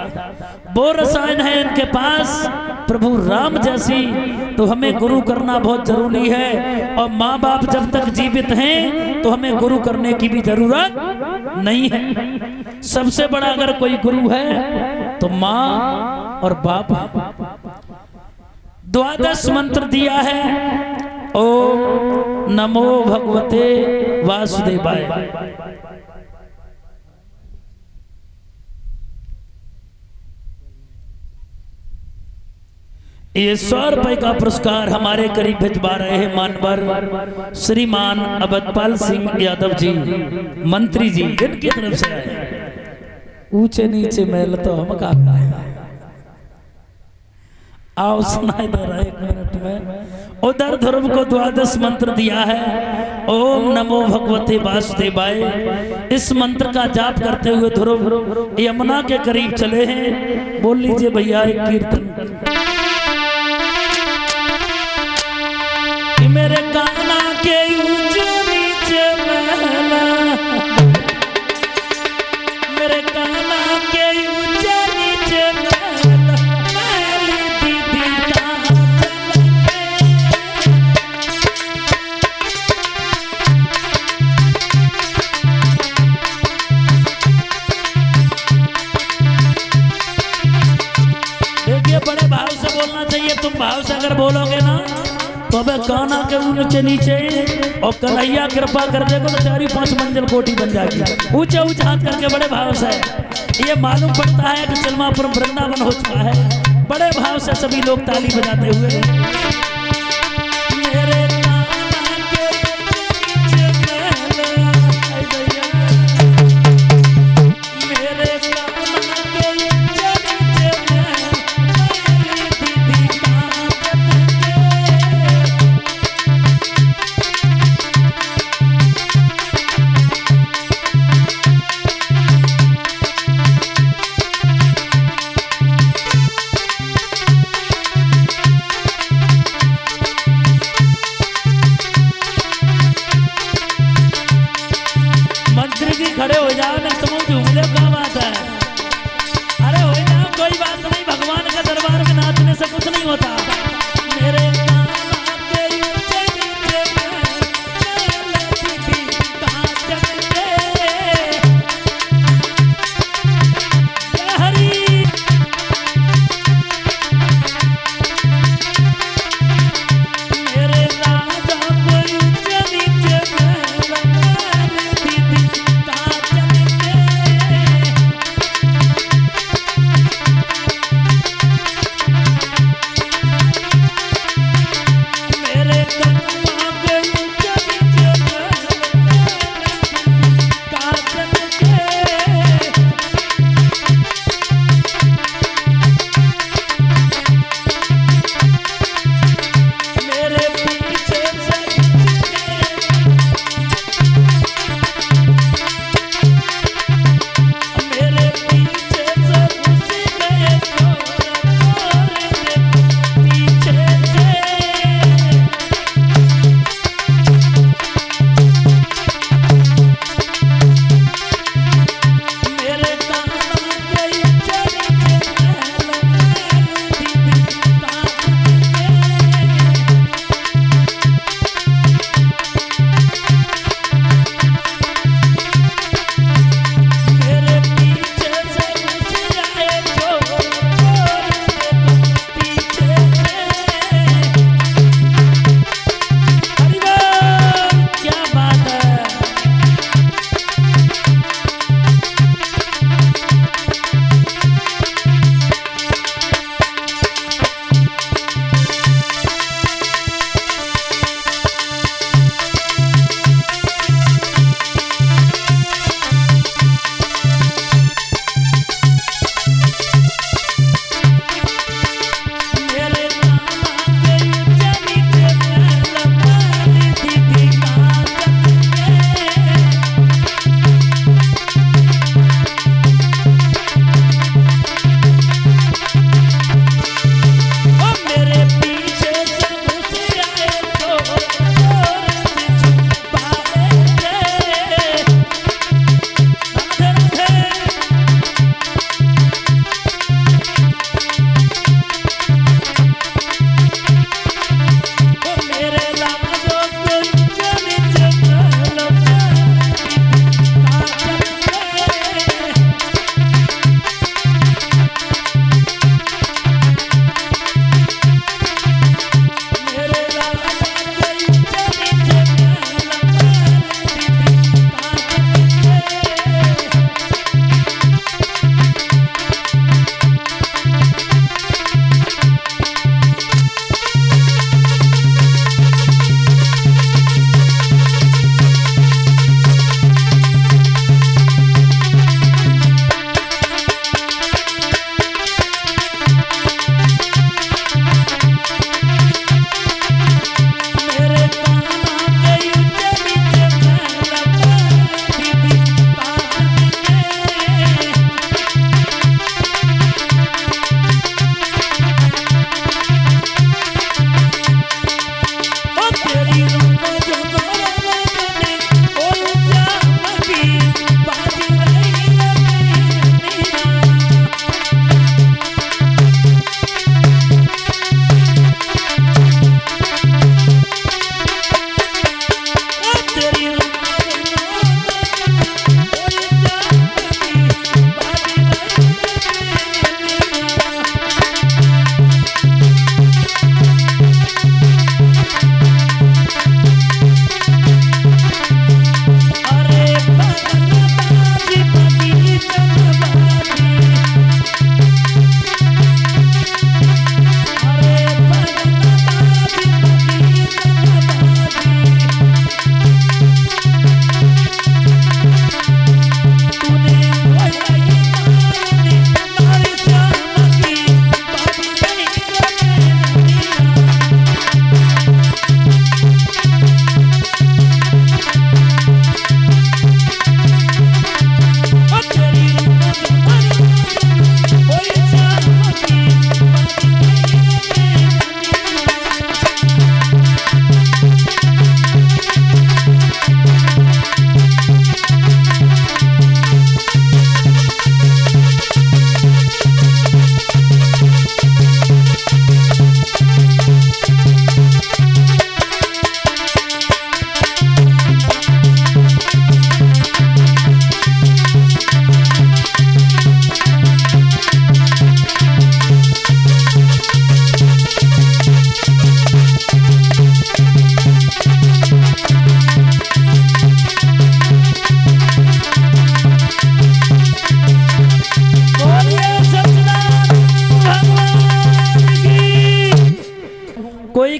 वो रसायन है इनके पास प्रभु राम जैसी। तो हमें गुरु करना बहुत जरूरी है। और माँ बाप जब तक जीवित हैं तो हमें गुरु करने की भी जरूरत नहीं है। सबसे बड़ा अगर कोई गुरु है तो माँ और बाप है। 12 मंत्र दिया है। ओम नमो भगवते वासुदेवाय। ये 100 रुपए का पुरस्कार हमारे करीब भिजवा रहे हैं मानवर श्रीमान अवधपाल सिंह यादव जी, मंत्री जी, इनकी तरफ से आए। ऊंचे नीचे महल तो हम कहा आओ सुनाई दे रहा है 1 मिनट में। उधर ध्रुव को 12 मंत्र दिया है। ओम नमो भगवते वासुदेवाय। इस मंत्र का जाप करते हुए ध्रुव यमुना के करीब चले हैं। बोल लीजिए भैया एक कीर्तन। मेरे काना के ऊंचे नीचे महला, मेरे काना के ऊंचे नीचे महला, महली दीदी देखिए बड़े भाव से बोलना चाहिए। तुम भाव से अगर बोलोगे ना तो अब काना के ऊंचे नीचे और कन्हैया कृपा कर देगा तो 4-5 मंजिल कोठी बन जाएगी। ऊंचे ऊंचे हाथ करके बड़े भाव से। ये मालूम पड़ता है कि चलमापुरम वृंदावन हो चुका है। बड़े भाव से सभी लोग ताली बजाते हुए।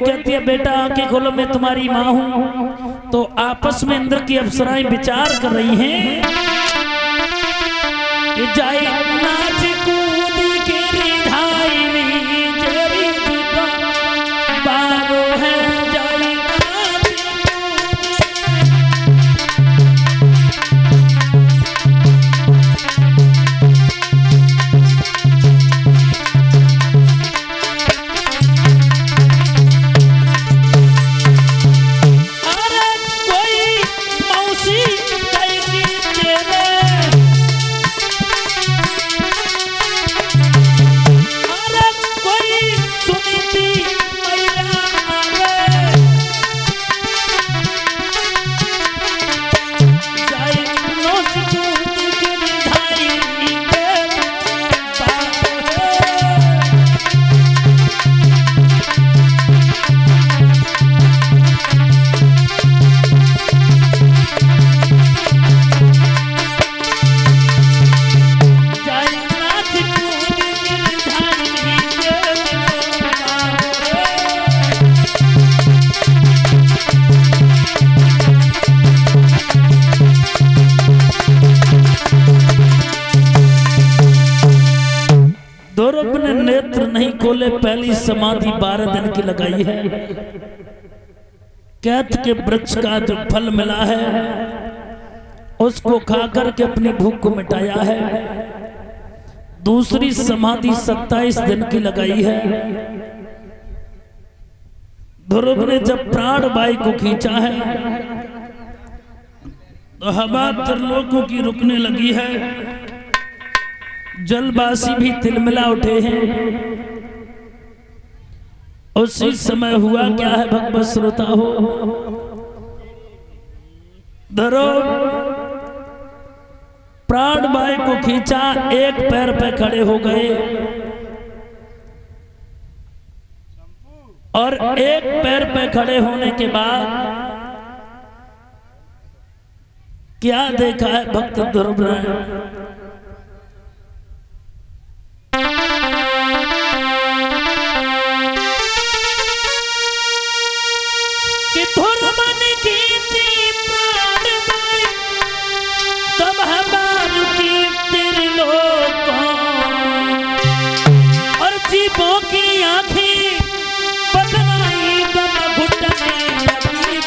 कहती है बेटा आंखें खोलो मैं तुम्हारी माँ हूं। तो आपस में इंद्र की अप्सराएं विचार कर रही हैं, जाए नाच कूद के रिधाई जरी बारो है जाए खोले। पहली समाधि 12 दिन की लगाई है। कैथ के वृक्ष का जो फल मिला है उसको खाकर के अपनी भूख को मिटाया है। दूसरी समाधि 27 दिन की लगाई है। ध्रुव ने जब प्राण वायु को खींचा है तो हवा त्रिलोकों की रुकने लगी है। जलवासी भी तिलमिला उठे हैं। उसी समय हुआ क्या है भगवत श्रोता हो, ध्रुव प्राण वायु को खींचा, एक पैर पे खड़े हो गए और एक पैर पे खड़े होने के बाद क्या देखा है भक्त ध्रुव ने, कि ध्रुव ने खींची प्राण वायु तब हमारी की त्रिलोकों और जीवों की आंखें बदलाई दम घुटने लगी।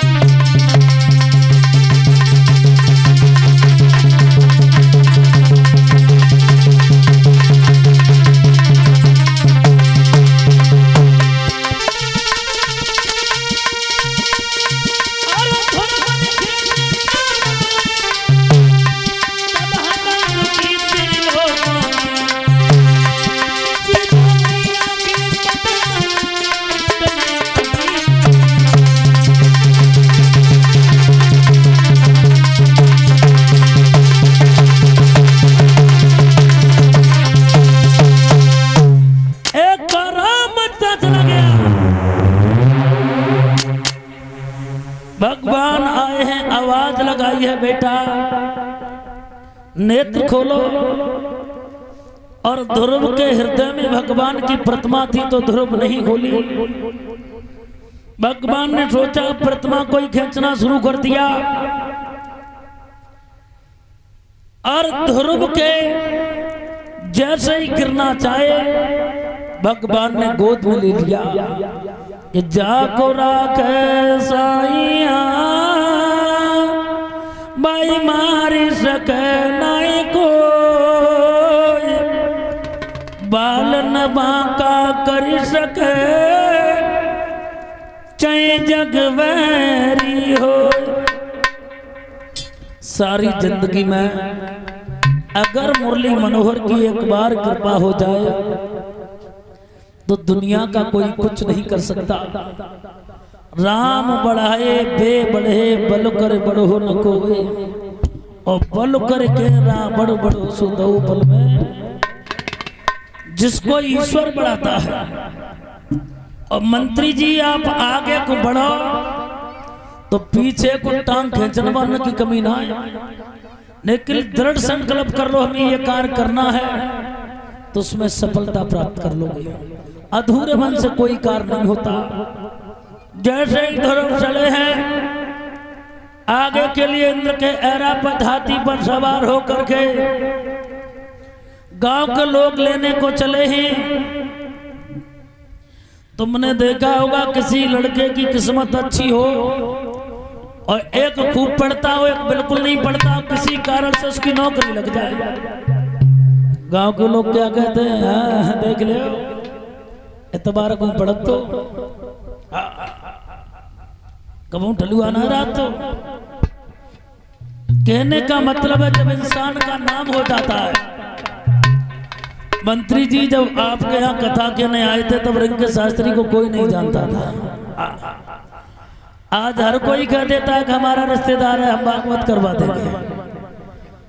भगवान आए हैं, आवाज लगाई है बेटा नेत्र खोलो। और ध्रुव के हृदय में भगवान की प्रतिमा थी तो ध्रुव नहीं खोली। भगवान ने सोचा प्रतिमा को ही खींचना शुरू कर दिया और ध्रुव के जैसे ही गिरना चाहे भगवान ने गोद में ले लिया कि जाको राखे साइया भाई मारी सके नहीं को बाल न बांका कर सके चाहे जग वैरी हो। सारी जिंदगी में अगर मुरली मनोहर की एक बार कृपा हो जाए तो दुनिया का कोई कुछ नहीं कर सकता। राम बढ़ाए बे बढ़े बल कर बढ़ो न कोई और बल कर के रावण बढ़ो सुदो बल में। जिसको ईश्वर बढ़ाता है। और मंत्री जी आप आगे को बढ़ो तो पीछे को टांग खींचने वाले की कमी ना है, लेकिन दृढ़ संकल्प कर लो हमें ये कार्य करना है तो उसमें सफलता प्राप्त कर लोगे। अधूरे मन से कोई कार्य नहीं होता। जैसे ही धर्म चले हैं, आगे के लिए इंद्र के ऐरावत हाथी पर सवार होकर के गांव के लोग लेने को चले हैं। तुमने देखा होगा किसी लड़के की किस्मत अच्छी हो और एक खूब पढ़ता हो, एक बिल्कुल नहीं पढ़ता हो, किसी कारण से उसकी नौकरी लग जाए। गांव के लोग क्या कहते हैं, हाँ देख ले एतबार को पढ़त तो कबू ठलुआ ना रात। तो कहने का मतलब है जब इंसान का नाम हो जाता है। मंत्री जी जब आपके यहाँ कथा कहने आए थे तब रिंके शास्त्री को कोई नहीं जानता था। आज हर कोई कह देता है कि हमारा रिश्तेदार है, हम भागवत करवा देंगे।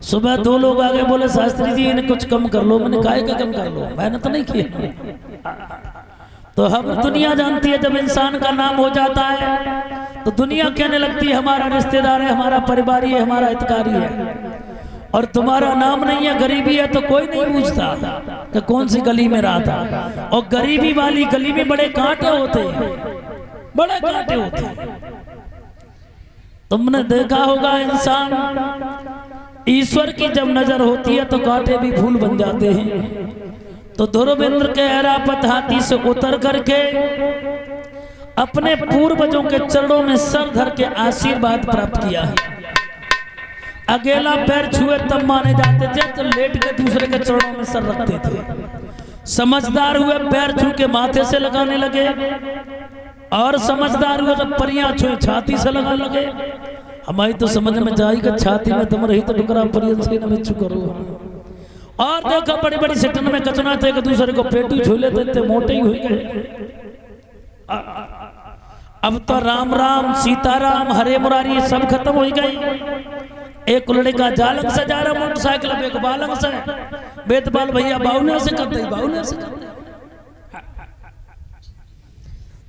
सुबह 2 लोग आगे बोले शास्त्री जी इन्हें कुछ कम कर लो। मैंने काहे का कम कर लो, मेहनत नहीं की। तो हम दुनिया जानती है जब इंसान का नाम हो जाता है तो दुनिया कहने लगती है हमारा रिश्तेदार है, हमारा परिवारी है, हमारा हितकारी है। और तुम्हारा नाम नहीं है, गरीबी है, तो कोई नहीं पूछता कि कौन सी गली में रहा था। और गरीबी वाली गली में बड़े कांटे होते हैं, बड़े कांटे होते हैं। तुमने देखा होगा इंसान ईश्वर की जब नजर होती है तो कांटे भी फूल बन जाते हैं। तो ध्रुवेंद्र के ऐरावत हाथी से उतर करके अपने पूर्वजों के चरणों में सर धर के आशीर्वाद प्राप्त किया है। अकेला पैर छुए तब माने जाते थे, तो लेट के दूसरे के चरणों में सर रखते थे। समझदार हुए पैर छू के माथे से लगाने लगे, और समझदार हुए जब परियां छुए छाती से लगाने लगे। हमारी तो समझ में जाएगा छाती में तुम रही तो टुकड़ा परियन से न मिचू करो। और देखो बड़ी बड़ी सिटन में कचना थे, एक दूसरे को पेटू छू लेते थे, मोटे ही हुए गए। अब तो राम राम सीताराम हरे मुरारी सब खत्म हो गई। एक लड़का जालंग से जा रहा मोटरसाइकिल पे, एक बालंग से। बेतपाल भैया बाउने से करते, बाउने से करते।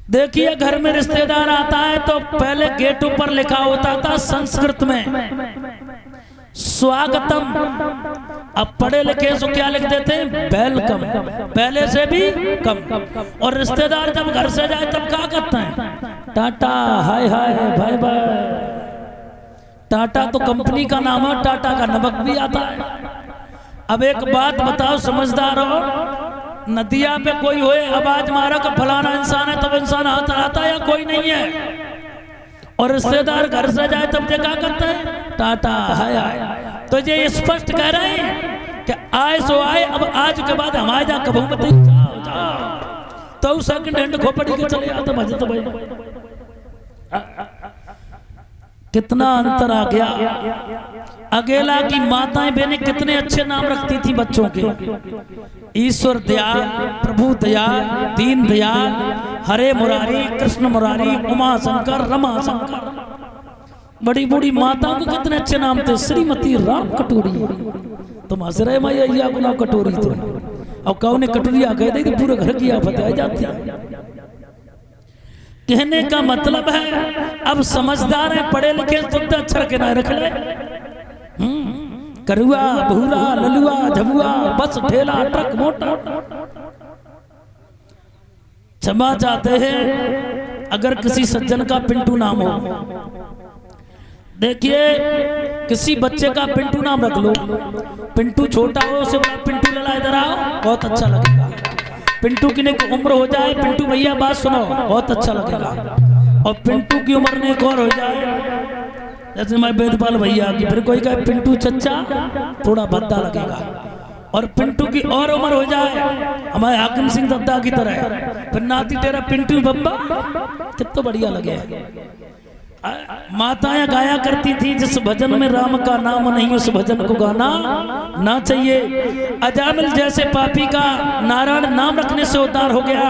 देखिए घर में रिश्तेदार आता है तो पहले गेट ऊपर लिखा होता था संस्कृत में स्वागतम। अब पढ़े लिखे तो क्या लिख देते हैं, वेलकम, पहले से भी कम। और रिश्तेदार जब घर से जाए तब क्या करते हैं, टाटा, हाय हाय, बाय बाय। टाटा तो कंपनी का नाम है, टाटा का नमक भी आता है। अब एक बात बताओ, समझदार हो, नदिया पे कोई होए आवाज मारा कि फलाना इंसान है, तब इंसान हाथ आता है या कोई नहीं है। और रिश्तेदार घर से जाए तब क्या करते हैं, टाटा, हाय हाय। तो ये स्पष्ट कह रहे हैं कि आए सो आए, अब आज के बाद हमारे जा कबू मत जाओ जाओ। तो सेकंड हैंड खोपड़ी के चले आते मजे तो भाई। कितना अंतर आ गया। अकेला की माताएं बहनें कितने अच्छे नाम रखती थी बच्चों के, ईश्वर दयाल, प्रभु दयाल, दीन दयाल, हरे मुरारी, कृष्ण मुरारी, उमा शंकर, रमा शंकर। बड़ी बूढ़ी माताओं को कितने अच्छे नाम थे, श्रीमती राम कटोरी। तुम हंस रहे मैया को नाम कटोरी तो, और कौ ने कटोरिया कह दी तो पूरे घर की आफत आ जाती है। कहने का मतलब है अब समझदार है, पढ़े लिखे शुद्ध अक्षर के ना रख ले। करुआ, भूरा, ललुआ, झबुआ, बस, ठेला, ट्रक, मोटर। क्षमा चाहते हैं अगर किसी सज्जन का पिंटू नाम हो। देखिए किसी बच्चे का पिंटू नाम रख लो, पिंटू छोटा हो उसे पिंटू लला इधर आओ, बहुत अच्छा लगेगा। पिंटू की ने उम्र हो जाए, पिंटू भैया बात सुनो, बहुत अच्छा लगेगा। और पिंटू की उम्र ने एक और हो जाए, जैसे मैं बेदपाल भैया की, फिर कोई कहे पिंटू चच्चा, थोड़ा भद्दा लगेगा। और पिंटू की और उम्र हो जाए हमारे हाकिम सिंह दद्दा की तरह, फिर नाती तेरा पिंटू बब्बा, कितना बढ़िया लगे। माताएं गाया करती थी जिस भजन में राम का नाम नहीं उस भजन को गाना ना चाहिए। अजामिल जैसे पापी का नारायण नाम रखने से उद्धार हो गया,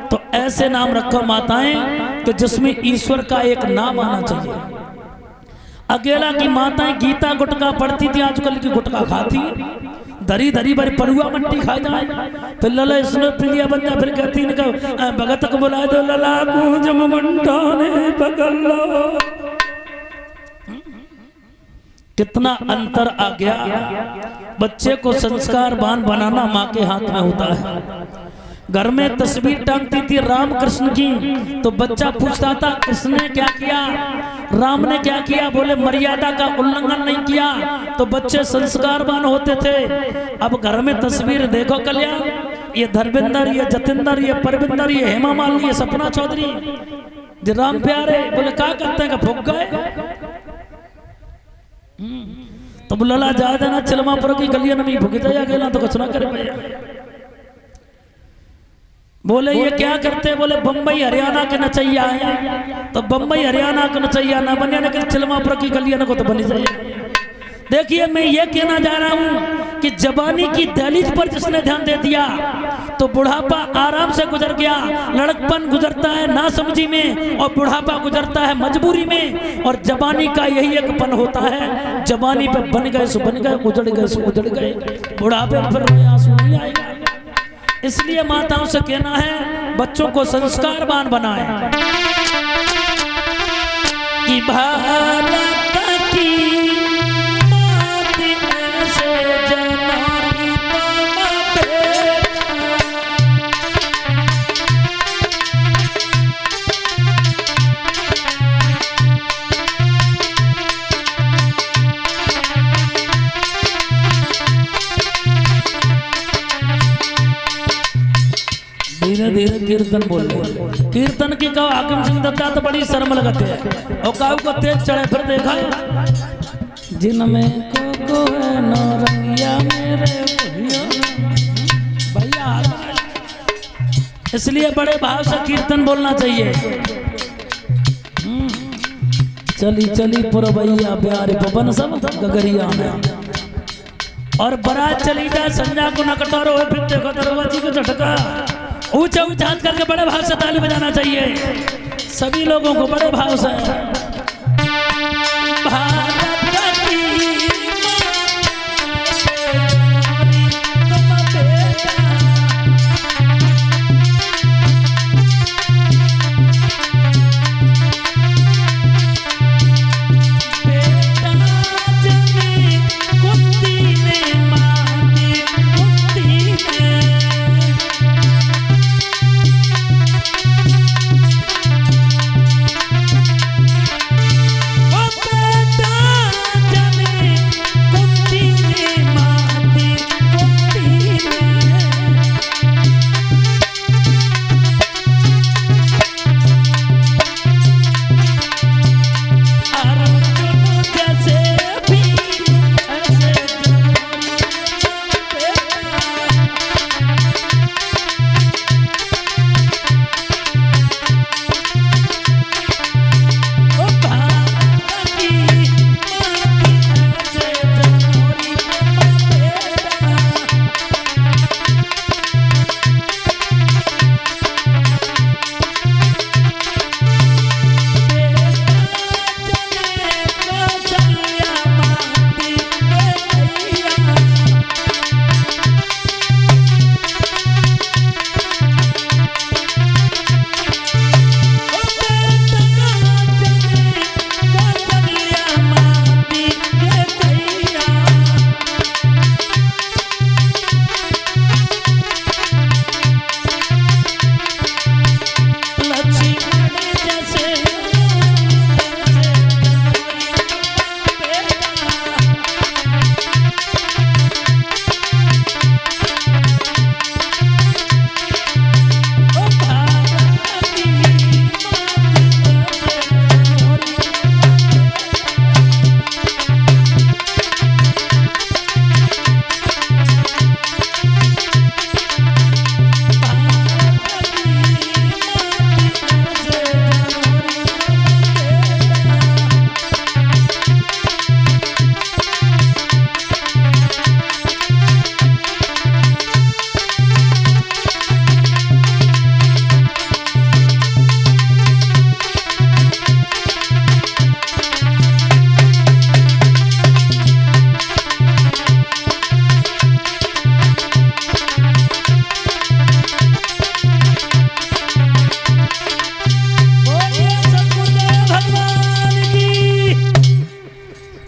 तो ऐसे नाम रखो माताएं कि जिसमें ईश्वर का एक नाम आना चाहिए। अकेला की माताएं गीता गुटका पढ़ती थी, आजकल की गुटका खाती, धरी धरी भरी परुआ मट्टी खा जाए, फिर लला इसने प्रिया बन जाए, फिर कहती है भगत को बुला दो, लला को जम मंटाने पकड़ लो। कितना अंतर आ गया। बच्चे को संस्कारवान बनाना माँ के हाथ में होता है। घर में तस्वीर टांगती थी राम कृष्ण की, तो बच्चा पूछता था कृष्ण ने क्या किया, राम ने क्या किया, बोले मर्यादा का उल्लंघन नहीं किया, तो बच्चे संस्कारवान होते थे। अब घर में तस्वीर देखो कल्याण, ये धर्मेंद्र, ये जतेंद्र, ये परविंदर, ये हेमा मालिनी, ये सपना चौधरी, जो राम प्यारे, बोले क्या करते हैं, फूक गए। तो बोला जा देना चिलमापुर की गलियां में भूख जाया गया तो कुछ ना करे भैया। बोले ये क्या करते, बोले बम्बई हरियाणा के नचैया है, तो बम्बई हरियाणा का नचैया ना बने, लेकिन चिलमापुर की गलियां को तो बनी जाए। देखिए मैं ये कहना जा रहा हूं कि जवानी की दहलीज पर जिसने ध्यान दे दिया तो बुढ़ापा आराम से गुजर गया। लड़कपन गुजरता है नासमझी में और बुढ़ापा गुजरता है मजबूरी में, और जवानी का यही एक पन होता है, जवानी पे बन गए सो बन गए, उजड़ गए सो उजड़ गए, बुढ़ापे में फिर आंसू नहीं आएगा। इसलिए माताओं से कहना है बच्चों को संस्कारवान बनाएं कि भारत की धीरे धीरे कीर्तन बोल, कीर्तन की कहो हाकिम सिंह दत्ता तो बड़ी शर्म लगते हैं, और काऊ को तेज चढ़े फिर देखा जिनमें को है नौरंगिया मेरे भैया। इसलिए बड़े भाव से कीर्तन बोलना चाहिए। चली चली पुरवैया प्यारे पवन सब गगरिया में, और बारात चली जाए संजा को नकटोरो फिर देखो दरवाजी को झटका, ऊंचा ऊंचा हाथ करके बड़े भाव से ताली बजाना चाहिए सभी लोगों को बड़े भाव से।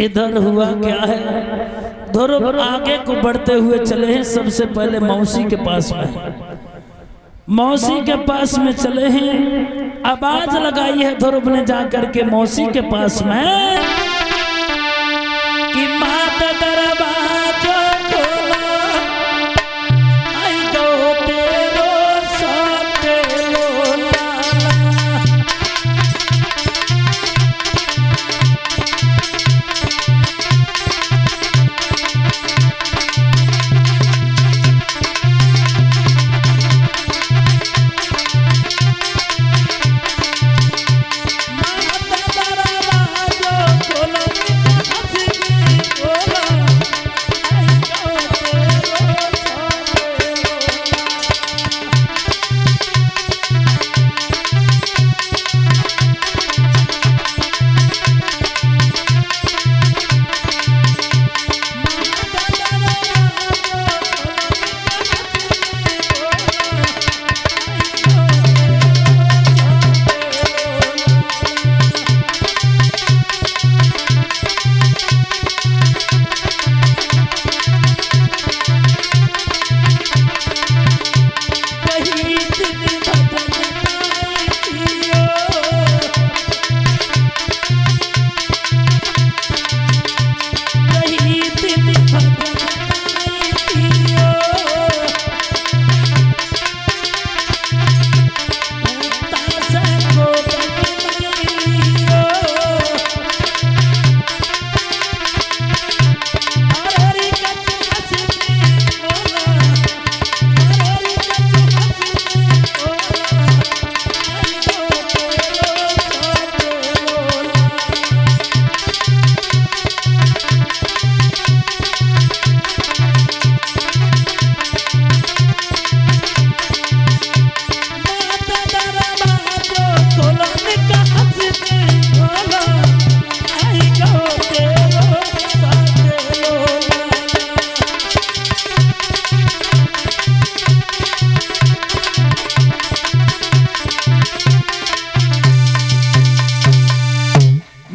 इधर हुआ क्या है, ध्रुव आगे को बढ़ते हुए चले हैं, सबसे पहले मौसी के पास में मौसी के पास में चले हैं, आवाज लगाई है ध्रुव ने जाकर के मौसी के पास में कि मात दरवाजा खोला, आई गो तेरो साथे लोला।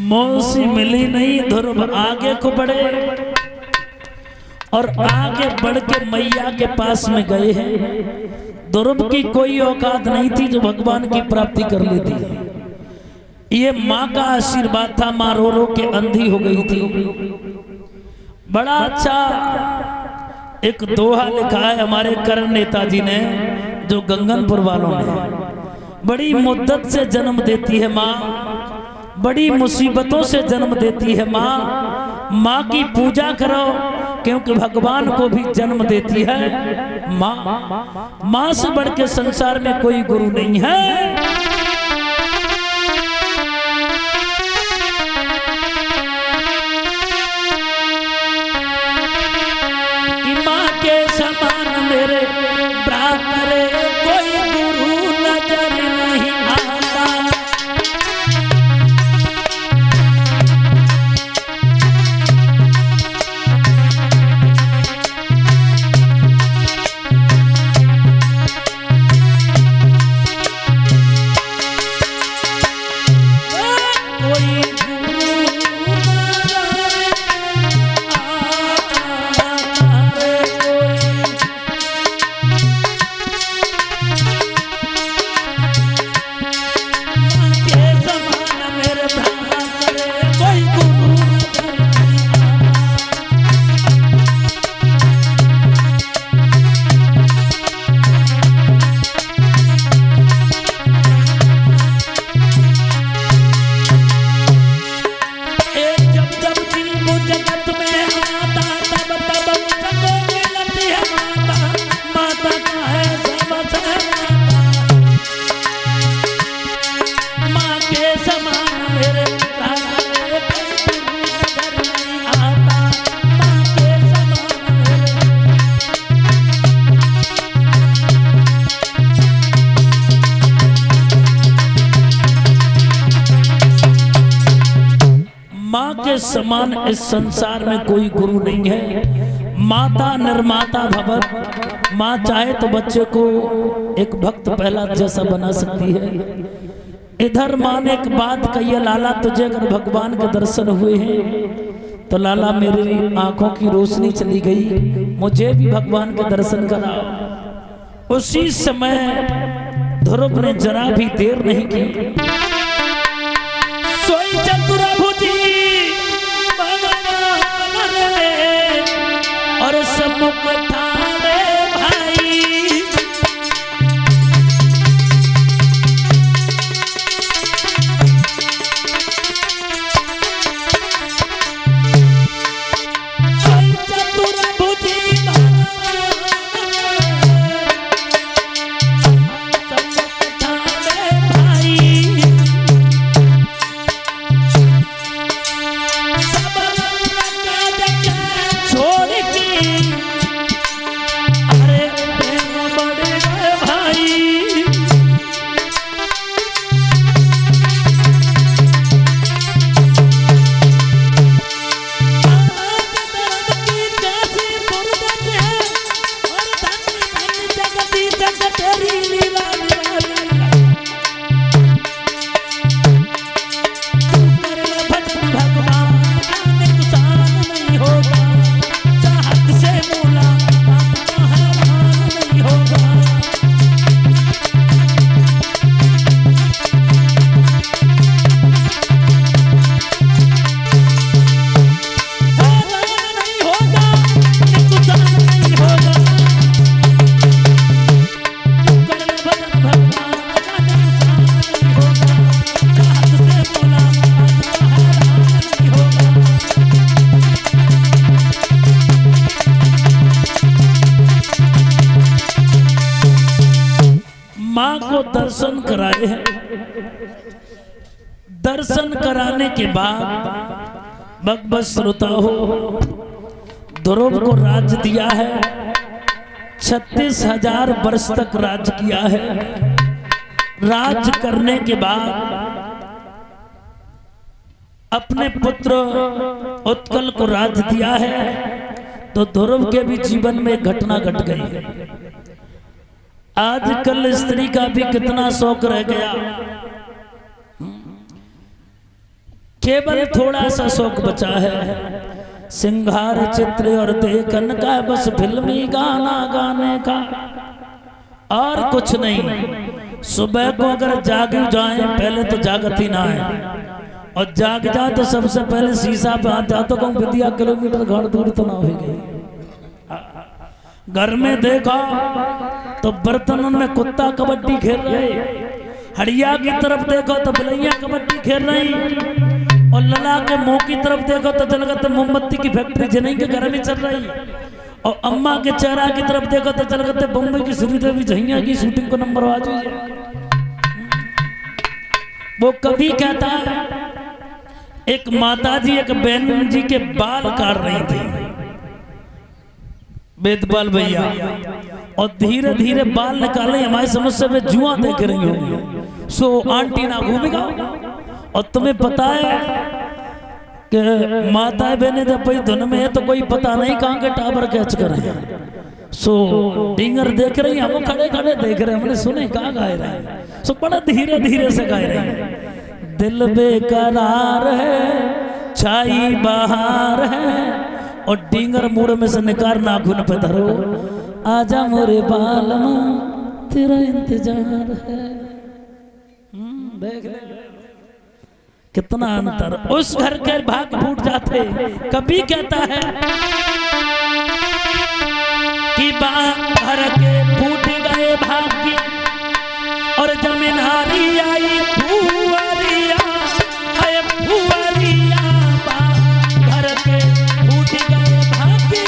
मौसी मिली नहीं, ध्रुव आगे को बढ़े और आगे बढ़ के मैया के पास में गए हैं। ध्रुव की कोई औकात नहीं थी जो भगवान की प्राप्ति कर लेती। ये माँ का आशीर्वाद था, माँ रो रो के अंधी हो गई थी। बड़ा अच्छा एक दोहा लिखा है हमारे करण नेताजी ने, जो गंगनपुर वालों ने। बड़ी मुद्दत से जन्म देती है माँ, बड़ी मुसीबतों से जन्म देती है माँ। माँ की पूजा करो क्योंकि भगवान को भी जन्म देती है माँ। माँ से बढ़ के संसार में कोई गुरु नहीं है। मेरे भ्रातरे कोई गुरु नजर नहीं आता। माँ के समान इस संसार में कोई गुरु नहीं है। माता निर्माता भवत, माँ चाहे तो बच्चे को एक भक्त प्रहलाद जैसा बना सकती है। इधर माँ ने एक बात कही है, लाला तुझे अगर भगवान के दर्शन हुए हैं तो लाला मेरी आंखों की रोशनी चली गई, मुझे भी भगवान के दर्शन कराओ। उसी समय ध्रुव ने जरा भी देर नहीं की। सोई चतुर्भुजी और सम्मुख ठाड़े भाई, मां को दर्शन कराए हैं। दर्शन कराने के बाद भगवत श्रोता हो, ध्रुव को राज दिया है। 36,000 वर्ष तक राज किया है। राज करने के बाद अपने पुत्र उत्कल को राज दिया है। तो ध्रुव के भी जीवन में घटना घट गई। आजकल स्त्री का भी कितना शौक रह गया, केवल थोड़ा सा शौक बचा है। सिंगार चित्र और देखन का, बस फिल्मी गाना गाने का, और कुछ नहीं। सुबह को अगर जाग जाए, पहले तो जागत ही ना है, और जाग जा तो सबसे पहले शीशा पे हाथ जा, तो कहूँ विद्या किलोमीटर घर दूर तो ना हो गई। घर में देखा तो बर्तनों में कुत्ता कबड्डी खेल रहे, हड़िया की तरफ देखो तो बिलैया कबड्डी खेल रही, और लला के मुंह की तरफ देखो तो जलगत मोमबत्ती की फैक्ट्री जनै के घर में चल रही, और अम्मा के चेहरा की तरफ देखो तो जलगत बम्बई की श्रीदेवी झैया की शूटिंग को नंबर आ जाए। वो कभी कहता है, एक माताजी एक बहन जी के बाल काट रही थी, वेदपाल भैया, और धीरे धीरे बाल निकाले। हमारी समस्या में जुआ देख रही होगी, सो आंटी ना घूमेगा। और तुम्हें पता है कि माता बहने जब कोई धुन में है तो कोई पता नहीं कहाँ के टावर कैच करे। सो डिंगर देख रही, हम खड़े खड़े देख रहे, हमने सुने कहाँ गाए रहे। सो बड़ा धीरे धीरे से गाए रहे। दिल बेकरार है, छाई बहार है, और डिंगर मुड़ में से निकार नाखून पे धरो, आजा मोरे बालमा तेरा इंतजार है। देख ले कितना अंतर। उस घर के भाग फूट जाते। कभी कहता है कि घर के फूट गए भाग्य, और जमीनदारी आई फुआरिया, है फुआरिया, घर के फूट गए भाग्य।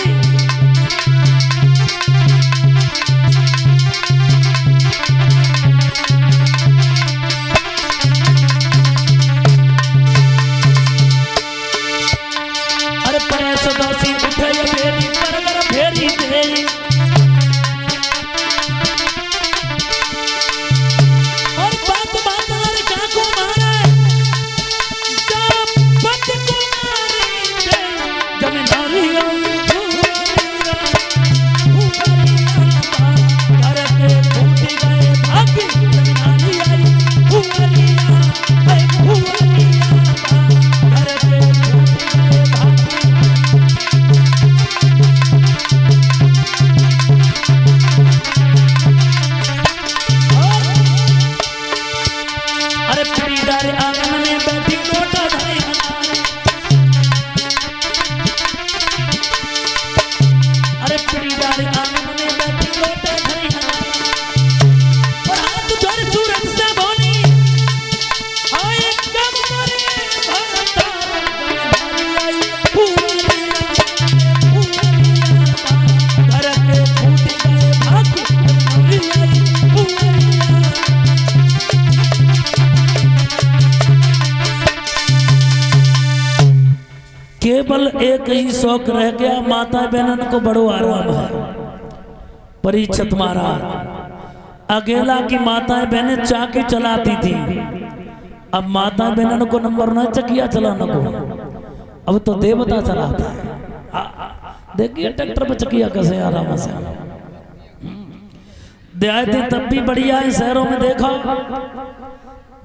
अरे परेश दासी उठे फेरी पर फेरी दे, और बात बात केवल एक ही शौक रह गया, माता बहनन को बड़ो आराम है। परीक्षित महाराज अकेला की माताएं बहनें चाकी चलाती थी, अब माता बहनन को नंबर न चकिया चलाने को, अब तो देवता चलाता है। देखिए ट्रैक्टर पर चकिया कैसे आराम से। देहाती तब भी बढ़िया है, शहरों में देखा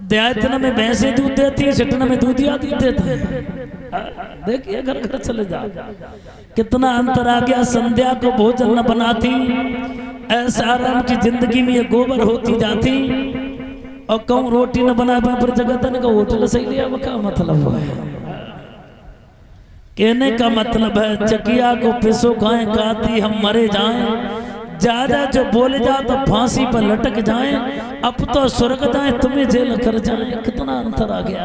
देहातन में भैंसे दूध देती है, सिटन में दूधिया देते थे। देखिए घर घर चले जा, कितना अंतर आ गया। संध्या को भोजन न बनाती, ऐसा आराम की जिंदगी में ये गोबर होती जाती, और कहूँ रोटी न बना पर जगतन का होटल सही लिया। क्या मतलब है? कहने का मतलब है चकिया को पिसो खाएं काती हम मरे जाएं, ज्यादा जो बोले जा तो फांसी पर लटक जाएं, अब तो स्वर्ग जाए तुम्हें जेल कर जाएं। कितना अंतर आ गया।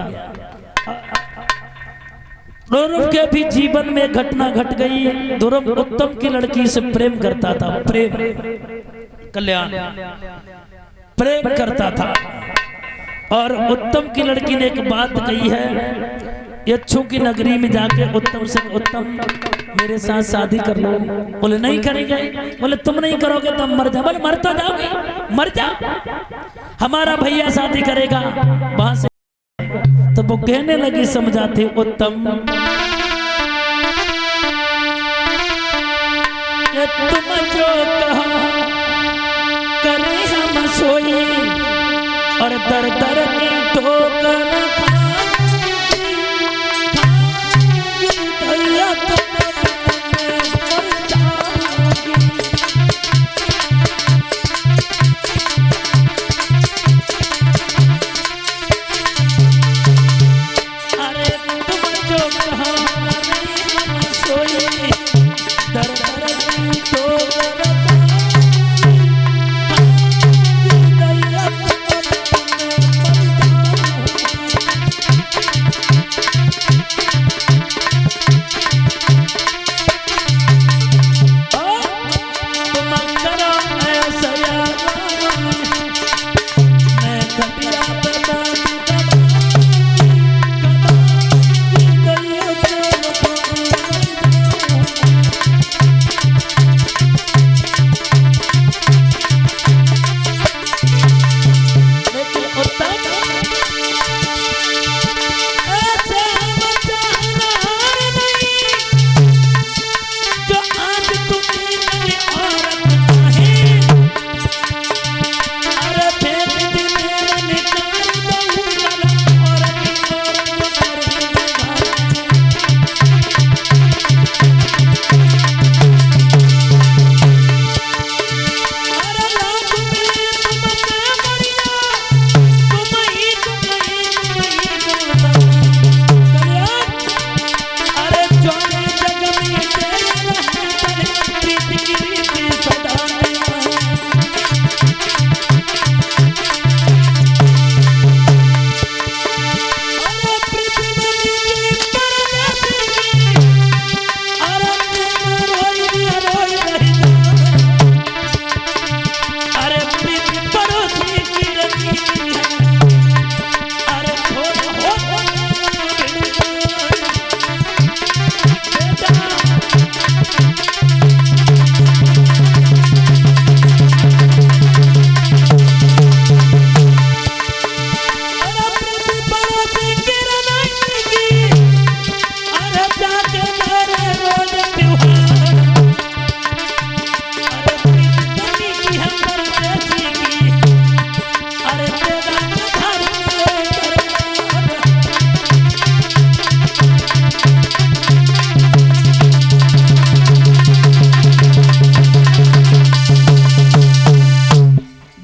ध्रुव के भी जीवन में घटना घट गई। ध्रुव उत्तम की लड़की से प्रेम करता था, प्रेम कल्याण प्रेम करता था, और उत्तम की लड़की ने एक बात कही है, यक्षों की नगरी में जाके उत्तम से उत्तम मेरे साथ शादी कर लो। बोले नहीं करेंगे। बोले तुम नहीं करोगे तो मर जा। बोले मर तो जाओगे, मर जा, हमारा भैया शादी करेगा। वहां से तो वो कहने लगी समझाते उत्तम, तुम जो कहो करे हम सोई, और दर दर की ठोकर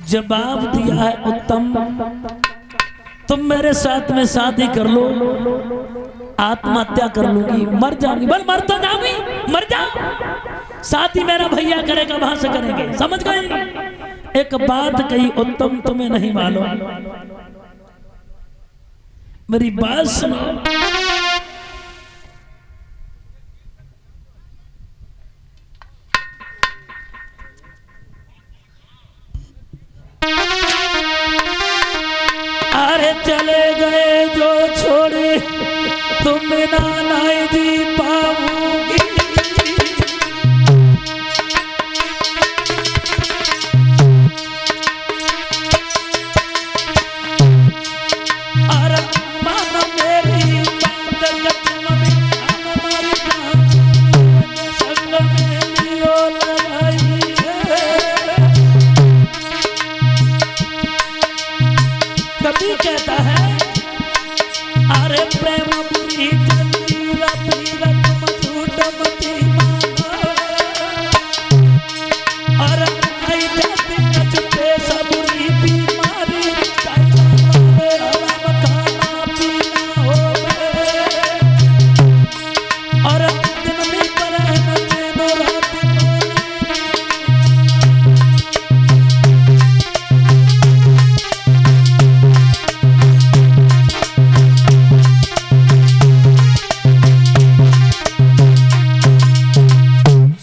जवाब दिया है उत्तम, तुम मेरे साथ में शादी कर लो, आत्महत्या कर लूंगी, मर जाऊंगी। बोल मर तो जाऊंगी, मर जाओ, शादी मेरा भैया करेगा, वहां से करेंगे। समझ गए? एक बात कही उत्तम, तुम्हें नहीं मालूम, मेरी बात सुनो। अरे चले गए जो छोड़े तुम बिना नहीं जी पाऊंगी। कहता है अरे प्रेम बुरी जंजीरा पीरा तुम झूठ मती अरे आई जाती कच पे सबुरी बीमारी आराम खाना पीना हो और दिन में पर नचेनो रात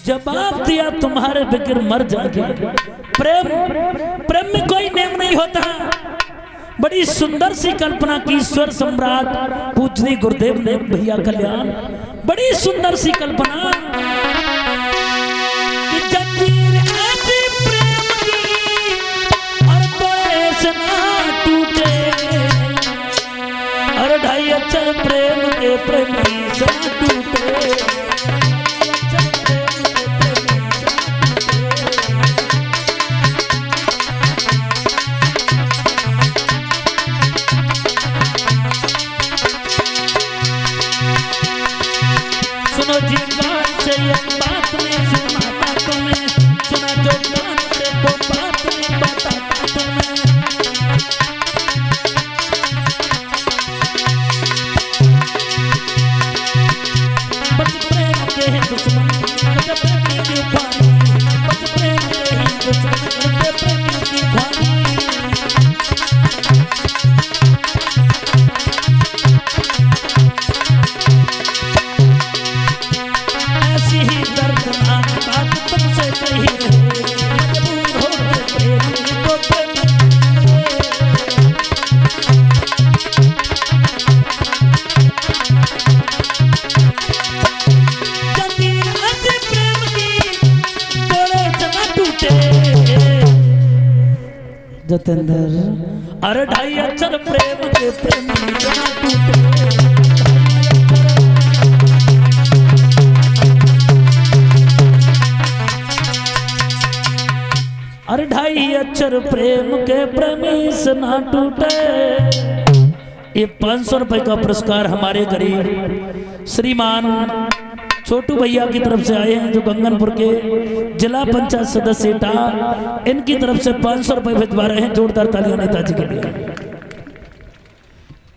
जवाब दिया तुम्हारे बिगर मर जाएंगे। प्रेम प्रेम में कोई नेम नहीं होता। बड़ी सुंदर सी कल्पना की ईश्वर सम्राट पूजनी गुरुदेव ने भैया कल्याण, बड़ी सुंदर सी कल्पना कि जंजीर ऐसी प्रेम की और कोई ना टूटे और ढाई अक्षर प्रेम के प्रेमी से टूटे। सुनो जी कान से ये बात में सुनाता तुम्हें, सुना जो कान से वो बात में बताता तुम्हें। बच प्रेम के हैं दुश्मन करते प्रेमी की ख्वारी, बच प्रेम के हैं दुश्मन करते प्रेमी की ख्वारी। जतेंद्र अरे ढाई अक्षर प्रेम के प्रेमी ना टूटे। अरे ढाई अक्षर प्रेम के प्रेमी से ना टूटे। ये 500 रुपए का पुरस्कार हमारे गरीब श्रीमान छोटू भैया की तरफ से आए हैं जो गंगनपुर के जिला पंचायत सदस्य इटा, इनकी तरफ से 500 रुपए भिजवा रहे हैं। जोरदार तालियां नेताजी के लिए।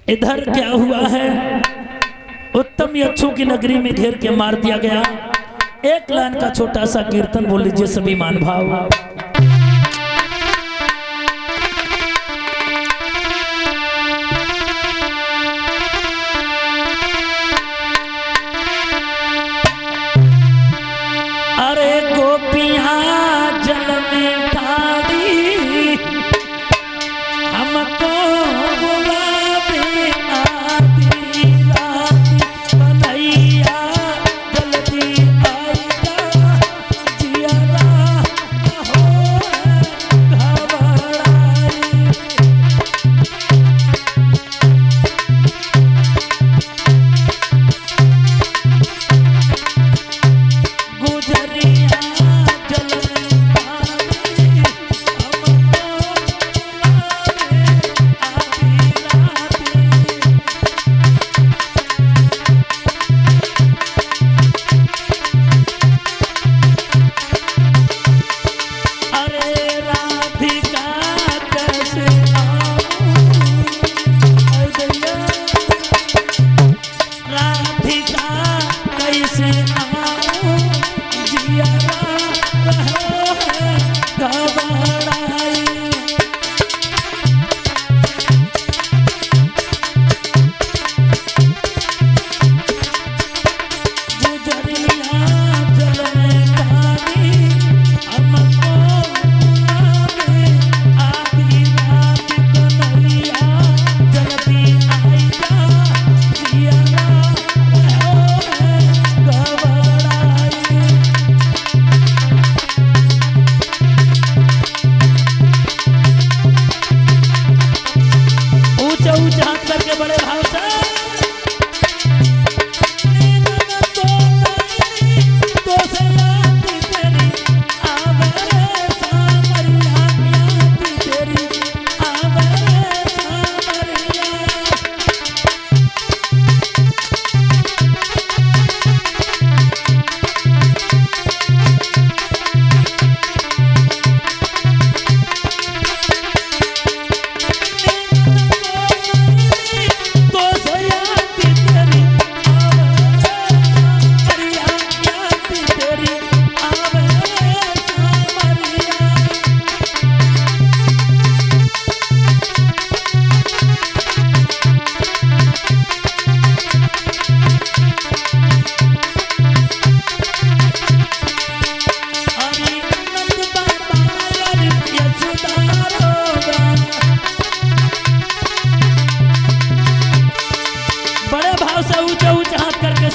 इधर क्या हुआ है, उत्तम यक्षों की नगरी में घेर के मार दिया गया। एक लाइन का छोटा सा कीर्तन बोल लीजिए सभी मान भाव। अरे गोपियां जल में ठाड़ी हमको बुलावे आधी रात बनैया जल्दी आएगा जियारा हो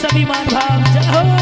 सभी मान भाव जय हो।